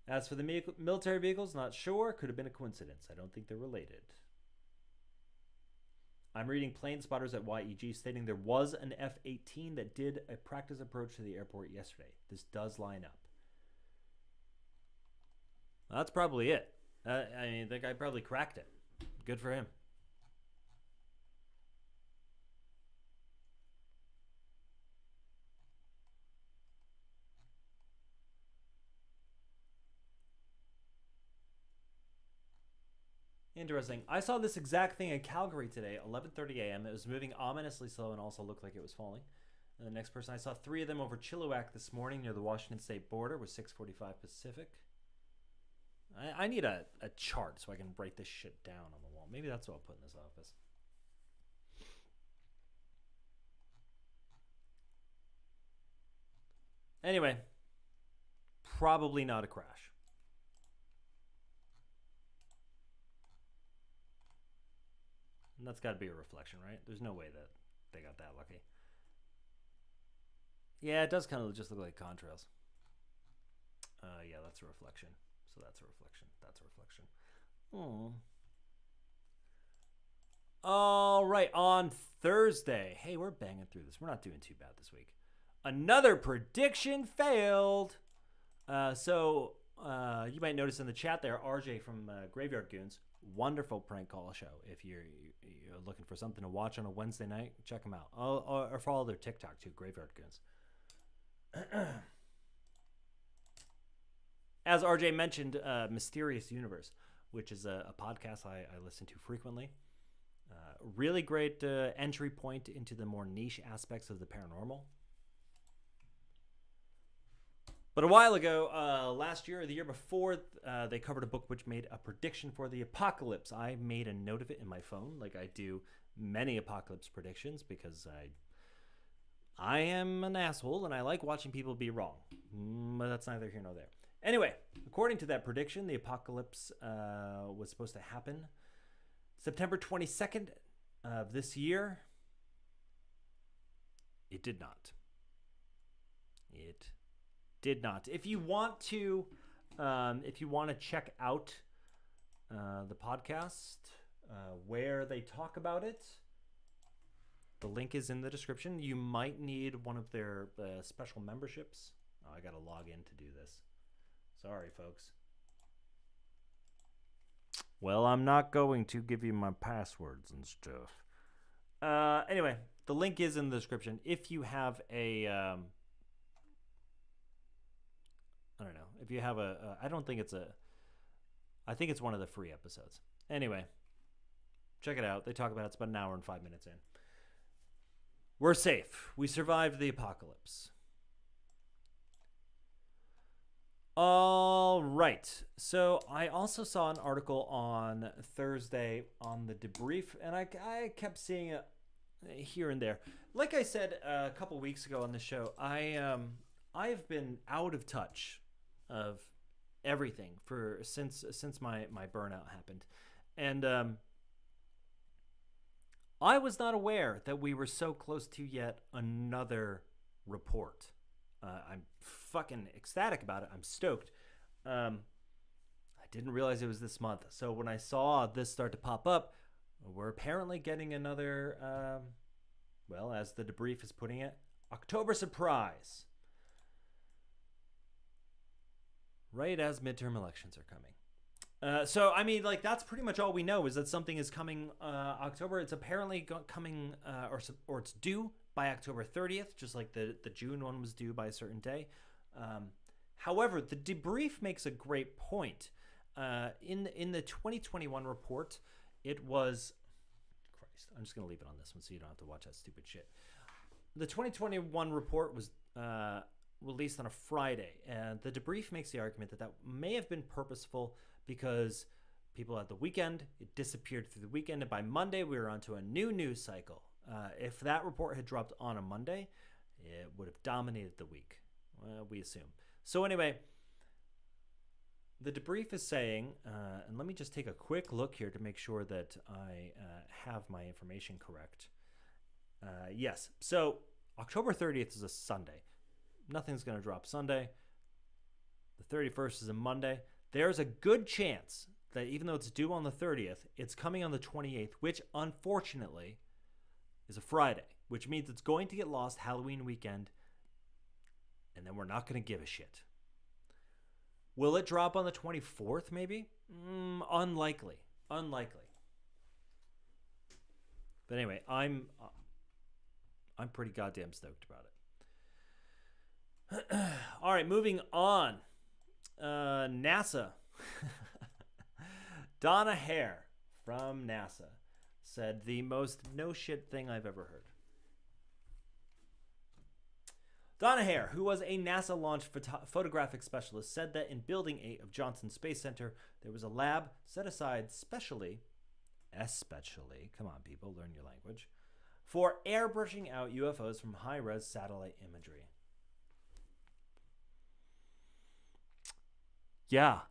As for the military vehicles, not sure. Could have been a coincidence. I don't think they're related. I'm reading plane spotters at YEG stating there was an F-18 that did a practice approach to the airport yesterday. This does line up. Well, that's probably it. I mean, the guy probably cracked it. Good for him. Interesting. I saw this exact thing in Calgary today, 11:30 a.m. It was moving ominously slow and also looked like it was falling. And the next person, I saw 3 of them over Chilliwack this morning near the Washington State border with 6:45 Pacific. I need a chart so I can write this shit down on the wall. Maybe that's what I'll put in this office. Anyway, probably not a crash. And that's got to be a reflection, right? There's no way that they got that lucky. Yeah, it does kind of just look like contrails. Yeah, that's a reflection. So that's a reflection. That's a reflection. Oh. All right, on Thursday. Hey, we're banging through this. We're not doing too bad this week. Another prediction failed. So you might notice in the chat there, RJ from Graveyard Goons. Wonderful prank call show. If you're looking for something to watch on a Wednesday night, check them out. Or follow their TikTok too, Graveyard Goons. As RJ mentioned, Mysterious Universe, which is a podcast I listen to frequently. Really great entry point into the more niche aspects of the paranormal. But a while ago, last year or the year before, they covered a book which made a prediction for the apocalypse. I made a note of it in my phone, like I do many apocalypse predictions, because I am an asshole and I like watching people be wrong. But that's neither here nor there. Anyway, according to that prediction, the apocalypse was supposed to happen September 22nd of this year. It did not. It did not. If you want to check out the podcast, where they talk about it. The link is in the description. You might need one of their special memberships. Oh, I gotta log in to do this. Sorry, folks. Well, I'm not going to give you my passwords and stuff. Anyway, the link is in the description. If you have a, I don't know. If you have I don't think it's I think it's one of the free episodes. Anyway, check it out. They talk about it. It's about an hour and 5 minutes in. We're safe. We survived the apocalypse. All right. So I also saw an article on Thursday on the debrief, and I kept seeing it here and there. Like I said a couple weeks ago on the show, I've been out of touch of everything since my burnout happened, and I was not aware that we were so close to yet another report. I'm fucking ecstatic about it. I'm stoked. I didn't realize it was this month. So when I saw this start to pop up, we're apparently getting another, well, as the debrief is putting it, October surprise. Right as midterm elections are coming. So, I mean, like, that's pretty much all we know is that something is coming October. It's apparently coming, or it's due by October 30th, just like the June one was due by a certain day. However, the debrief makes a great point. In the 2021 report, it was... Christ, I'm just going to leave it on this one so you don't have to watch that stupid shit. The 2021 report was released on a Friday, and the debrief makes the argument that may have been purposeful because people had the weekend, it disappeared through the weekend, and by Monday we were onto a new news cycle. If that report had dropped on a Monday, it would have dominated the week, we assume. So anyway, the debrief is saying, and let me just take a quick look here to make sure that I have my information correct. Yes, so October 30th is a Sunday. Nothing's going to drop Sunday. The 31st is a Monday. There's a good chance that even though it's due on the 30th, it's coming on the 28th, which unfortunately is a Friday, which means it's going to get lost Halloween weekend, and then we're not going to give a shit. Will it drop on the 24th, maybe? Unlikely. Unlikely. But anyway, I'm pretty goddamn stoked about it. All right, moving on. NASA. Donna Hare from NASA said the most no shit thing I've ever heard. Donna Hare, who was a NASA launch photographic specialist, said that in Building 8 of Johnson Space Center, there was a lab set aside especially, come on people, learn your language, for airbrushing out UFOs from high-res satellite imagery. Yeah.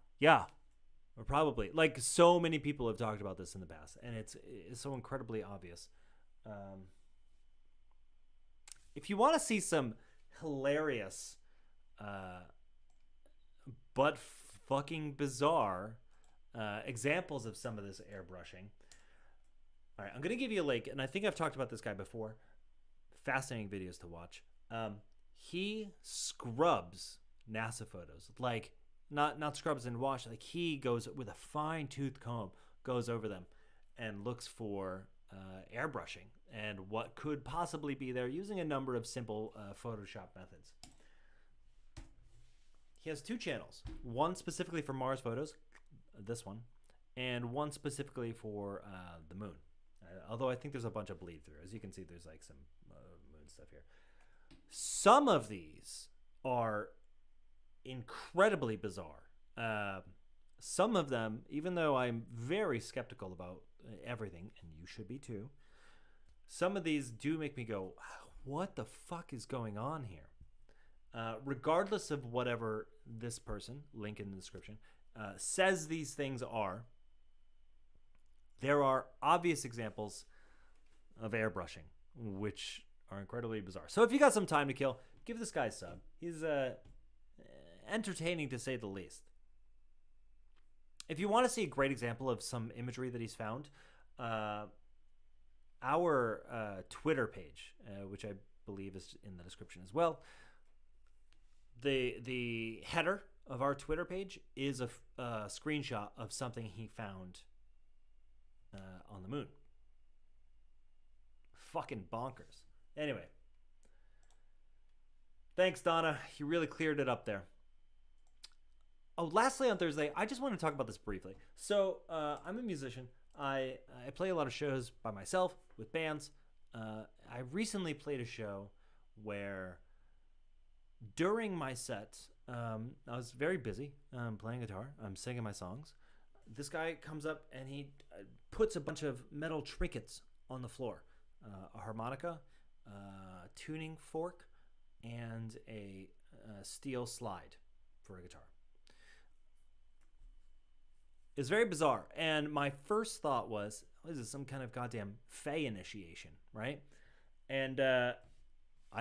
Or probably. Like, so many people have talked about this in the past, and it's so incredibly obvious. If you want to see some hilarious, but fucking bizarre examples of some of this airbrushing, all right, I'm going to give you a link, and I think I've talked about this guy before. Fascinating videos to watch. He scrubs NASA photos. Like, not scrubs and wash. Like, he goes with a fine-tooth comb, goes over them, and looks for airbrushing and what could possibly be there using a number of simple Photoshop methods. He has two channels. One specifically for Mars photos, this one, and one specifically for the moon. Although I think there's a bunch of bleed through. As you can see, there's like some moon stuff here. Some of these are incredibly bizarre. Some of them, even though I'm very skeptical about everything, and you should be too, some of these do make me go, what the fuck is going on here? Regardless of whatever this person, link in the description, says these things are, there are obvious examples of airbrushing, which are incredibly bizarre. So if you got some time to kill, give this guy a sub. He's entertaining to say the least. if you want to see a great example of some imagery that he's found, our Twitter page, which I believe is in the description as well, the header of our Twitter page is a screenshot of something he found on the moon. Fucking bonkers. Anyway. Thanks, Donna. You really cleared it up there. Oh, lastly on Thursday, I just want to talk about this briefly. So, I'm a musician. I play a lot of shows by myself with bands. I recently played a show where during my set, I was very busy playing guitar. I'm singing my songs. This guy comes up and he puts a bunch of metal trinkets on the floor. A harmonica, tuning fork, and a steel slide for a guitar. It's very bizarre. And my first thought was, this is some kind of goddamn Fey initiation, right? And I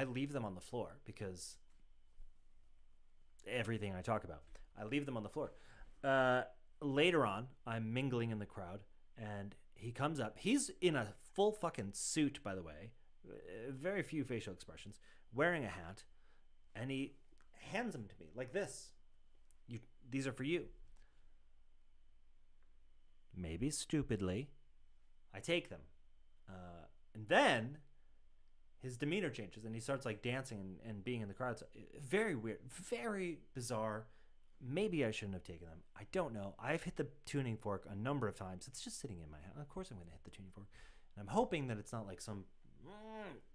leave them on the floor because everything I talk about, I leave them on the floor. Later on, I'm mingling in the crowd, and he comes up. He's in a full fucking suit, by the way. Very few facial expressions. Wearing a hat. And he hands them to me like this. These are for you. Maybe stupidly, I take them. And then his demeanor changes and he starts like dancing and being in the crowd. So, very weird. Very bizarre. Maybe I shouldn't have taken them. I don't know. I've hit the tuning fork a number of times. It's just sitting in my hand. Of course I'm going to hit the tuning fork. And I'm hoping that it's not like some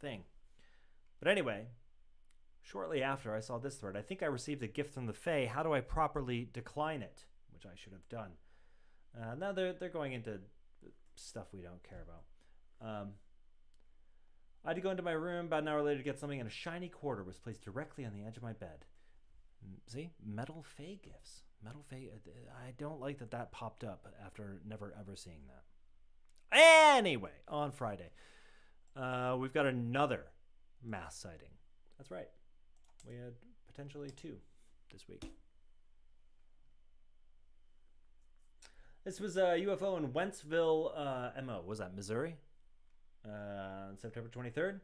thing. But anyway, shortly after I saw this thread, I think I received a gift from the Fae. How do I properly decline it? Which I should have done. Now they're going into stuff we don't care about. I had to go into my room about an hour later to get something, and a shiny quarter was placed directly on the edge of my bed. See? Metal Fae gifts. Metal Fae. I don't like that popped up after never ever seeing that. Anyway, on Friday, we've got another mass sighting. That's right. We had potentially 2 this week. This was a UFO in Wentzville, MO. Was that Missouri? On September 23rd.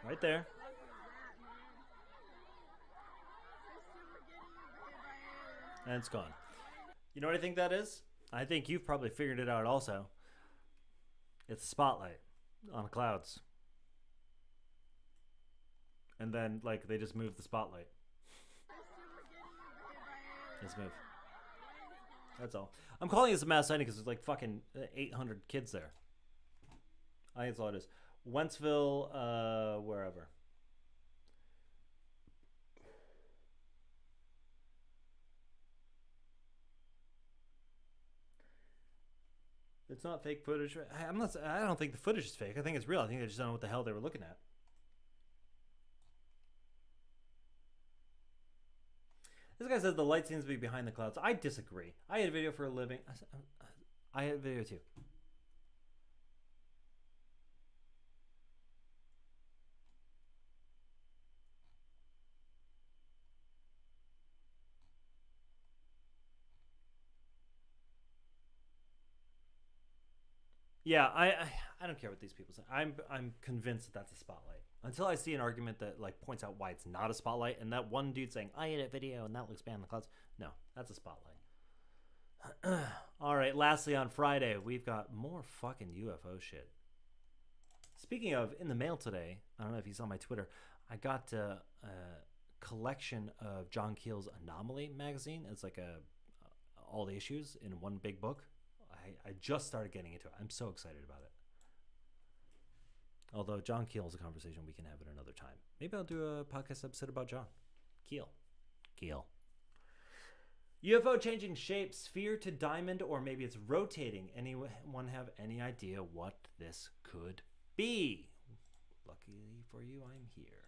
Right there. And it's gone. You know what I think that is? I think you've probably figured it out also. It's a spotlight on the clouds. And then, like, they just move the spotlight. Just move. That's all. I'm calling this a mass sighting because there's like fucking 800 kids there. I think that's all it is. Wentzville, wherever. It's not fake footage. I don't think the footage is fake. I think it's real. I think they just don't know what the hell they were looking at. This guy says the light seems to be behind the clouds. I disagree. I had video for a living. I had video too. Yeah, I don't care what these people say. I'm convinced that that's a spotlight. Until I see an argument that like points out why it's not a spotlight, and that one dude saying I edit video and that looks bad in the clouds. No, that's a spotlight. All right. Lastly, on Friday, we've got more fucking UFO shit. Speaking of, in the mail today, I don't know if you saw my Twitter. I got a collection of John Keel's Anomaly magazine. It's like all the issues in one big book. I just started getting into it. I'm so excited about it. Although John Keel is a conversation we can have at another time. Maybe I'll do a podcast episode about John Keel. UFO changing shape, sphere to diamond, or maybe it's rotating. Anyone have any idea what this could be? Luckily for you, I'm here.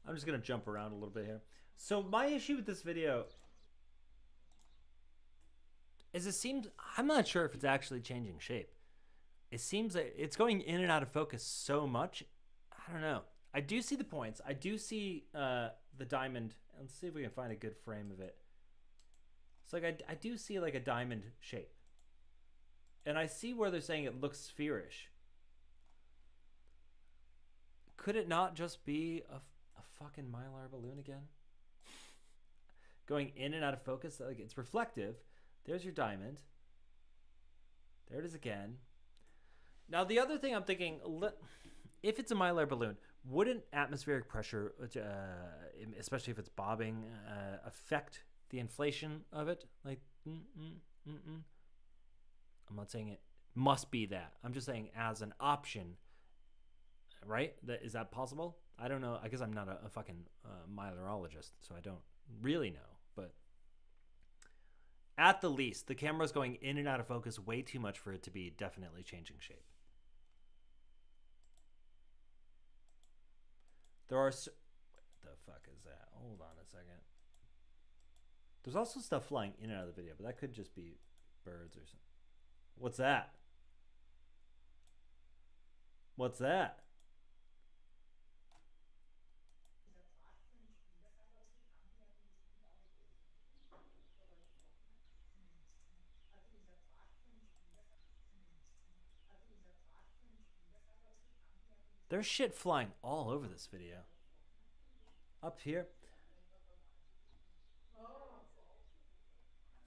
I'm just going to jump around a little bit here. So my issue with this video is it seems, I'm not sure if it's actually changing shape. It seems like it's going in and out of focus so much. I don't know. I do see the points. I do see the diamond. Let's see if we can find a good frame of it. It's like I do see like a diamond shape. And I see where they're saying it looks spherish. Could it not just be a fucking Mylar balloon again? Going in and out of focus. Like, it's reflective. There's your diamond. There it is again. Now, the other thing I'm thinking, if it's a Mylar balloon, wouldn't atmospheric pressure, especially if it's bobbing, affect the inflation of it? Like, I'm not saying it must be that. I'm just saying as an option, right? Is that possible? I don't know. I guess I'm not a fucking Mylarologist, so I don't really know. But at the least, the camera's going in and out of focus way too much for it to be definitely changing shape. There are... What the fuck is that? Hold on a second. There's also stuff flying in and out of the video, but that could just be birds or something. What's that? What's that? There's shit flying all over this video. Up here. All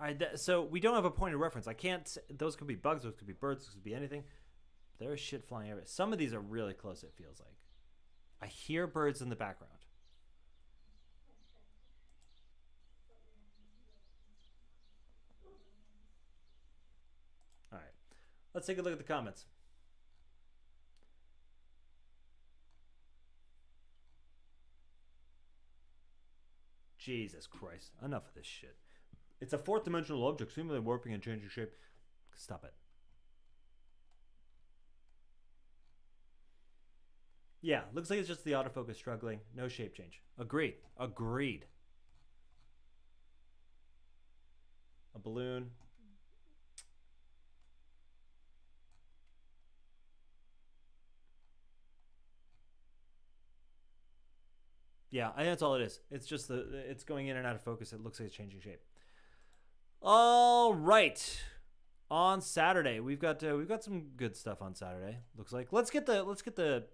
right, so we don't have a point of reference. I can't... Those could be bugs, those could be birds, those could be anything. There's shit flying everywhere. Some of these are really close, it feels like. I hear birds in the background. All right. Let's take a look at the comments. Jesus Christ. Enough of this shit. It's a fourth dimensional object, seemingly warping and changing shape. Stop it. Yeah, looks like it's just the autofocus struggling. No shape change. Agreed. Agreed. A balloon. Yeah, I think that's all it is. It's just it's going in and out of focus. It looks like it's changing shape. All right. On Saturday, we've got some good stuff on Saturday. Looks like. Let's get the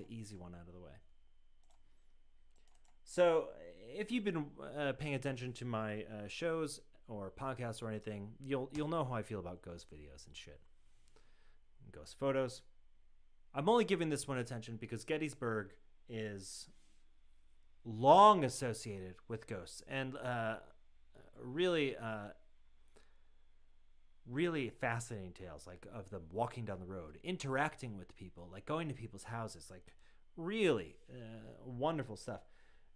easy one out of the way. So, if you've been paying attention to my shows or podcasts or anything, you'll know how I feel about ghost videos and shit. Ghost photos. I'm only giving this one attention because Gettysburg is long associated with ghosts and really fascinating tales, like of them walking down the road, interacting with people, like going to people's houses, like really wonderful stuff.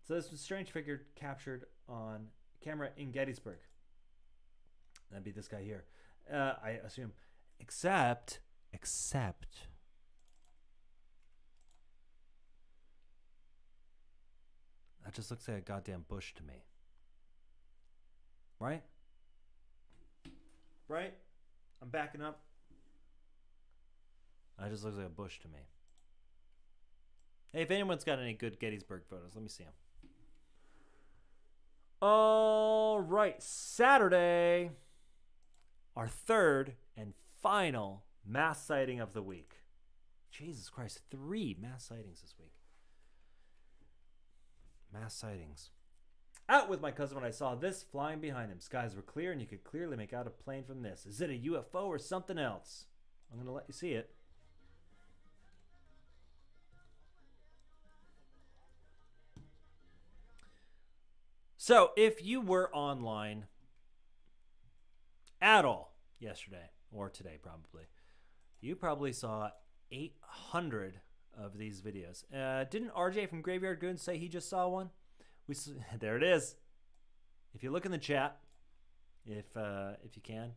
So this was strange figure captured on camera in Gettysburg. That'd be this guy here, I assume. Except that just looks like a goddamn bush to me. Right? Right? I'm backing up. That just looks like a bush to me. Hey, if anyone's got any good Gettysburg photos, let me see them. All right, Saturday, our third and final mass sighting of the week. Jesus Christ, 3 mass sightings this week. Mass sightings. Out with my cousin when I saw this flying behind him. Skies were clear and you could clearly make out a plane from this. Is it a UFO or something else? I'm going to let you see it. So, if you were online at all yesterday, or today probably, you probably saw 800 of these videos. Didn't RJ from Graveyard Goons say he just saw one? There it is. If you look in the chat, if you can,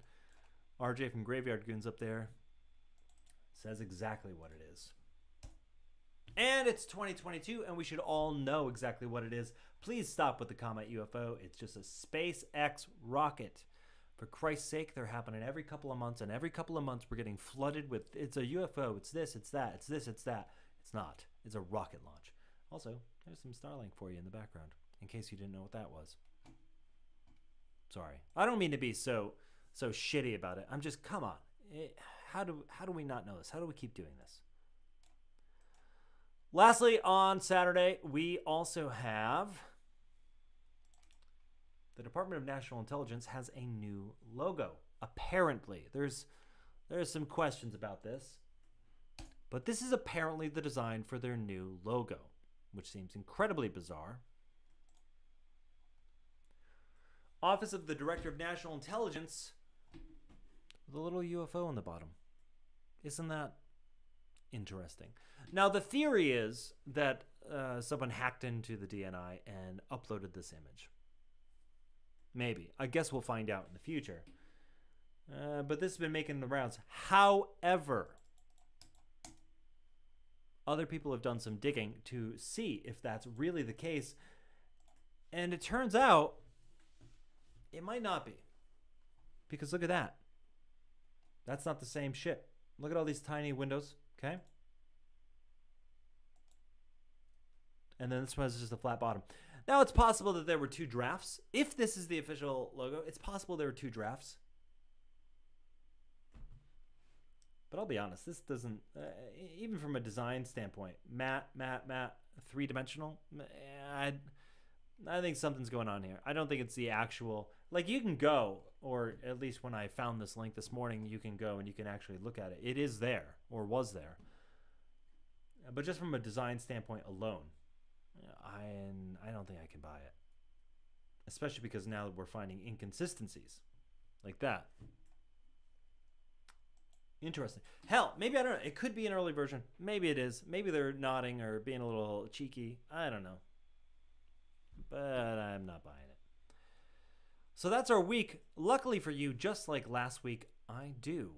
RJ from Graveyard Goons up there says exactly what it is. And it's 2022, and we should all know exactly what it is. Please stop with the Comet UFO. It's just a SpaceX rocket. For Christ's sake, they're happening every couple of months, and every couple of months we're getting flooded with, it's a UFO, it's this, it's that, it's this, it's that. It's not. It's a rocket launch. Also, there's some Starlink for you in the background, in case you didn't know what that was. Sorry. I don't mean to be so shitty about it. I'm just, come on. How do we not know this? How do we keep doing this? Lastly, on Saturday, we also have the Department of National Intelligence has a new logo. Apparently, there's some questions about this, but this is apparently the design for their new logo, which seems incredibly bizarre. Office of the Director of National Intelligence, with a little UFO on the bottom. Isn't that interesting? Now, the theory is that someone hacked into the DNI and uploaded this image. Maybe. I guess we'll find out in the future. But this has been making the rounds. However, other people have done some digging to see if that's really the case. And it turns out it might not be. Because look at that. That's not the same shit. Look at all these tiny windows, okay? And then this one is just a flat bottom. Now, it's possible that there were two drafts. If this is the official logo, it's possible there were two drafts. But I'll be honest, this doesn't, even from a design standpoint, matte, three-dimensional, I think something's going on here. I don't think it's the actual, like you can go, or at least when I found this link this morning, you can go and you can actually look at it. It is there, or was there. But just from a design standpoint alone, I don't think I can buy it. Especially because now we're finding inconsistencies like that. Interesting. Hell, maybe, I don't know. It could be an early version. Maybe it is. Maybe they're nodding or being a little cheeky. I don't know. But I'm not buying it. So that's our week. Luckily for you, just like last week, I do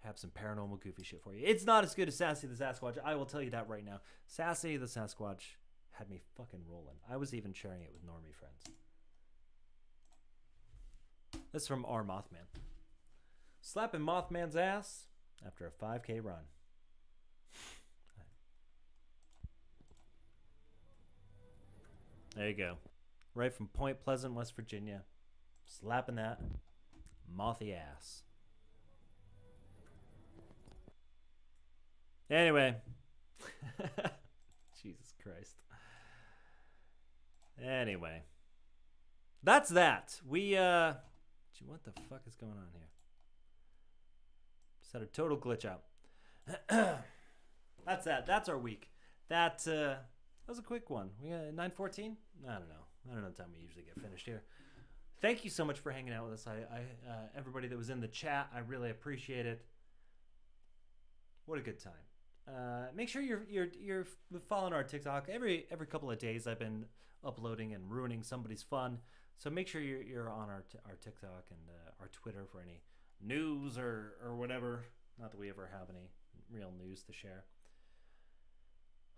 have some paranormal goofy shit for you. It's not as good as Sassy the Sasquatch. I will tell you that right now. Sassy the Sasquatch had me fucking rolling. I was even sharing it with normie friends. This is from our Mothman. Slapping Mothman's ass after a 5K run. There you go. Right from Point Pleasant, West Virginia. Slapping that mothy ass. Anyway. Jesus Christ. Anyway. That's that. We, what the fuck is going on here? Just had a total glitch out. That's that. That's our week. That was a quick one. We got 9:14? I don't know. I don't know the time we usually get finished here. Thank you so much for hanging out with us. Everybody that was in the chat, I really appreciate it. What a good time. Make sure you're following our TikTok. Every couple of days I've been uploading and ruining somebody's fun. So make sure you're on our TikTok and our Twitter for any news or whatever. Not that we ever have any real news to share.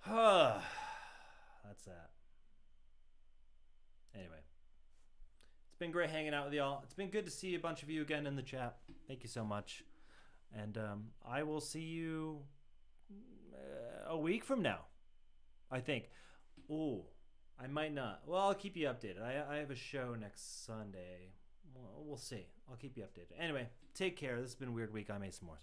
That's that. Anyway. It's been great hanging out with y'all. It's been good to see a bunch of you again in the chat. Thank you so much. And I will see you a week from now, I think. Oh, I might not. Well, I'll keep you updated. I have a show next Sunday. We'll see. I'll keep you updated. Anyway, take care. This has been a weird week. I'm Ace Morse.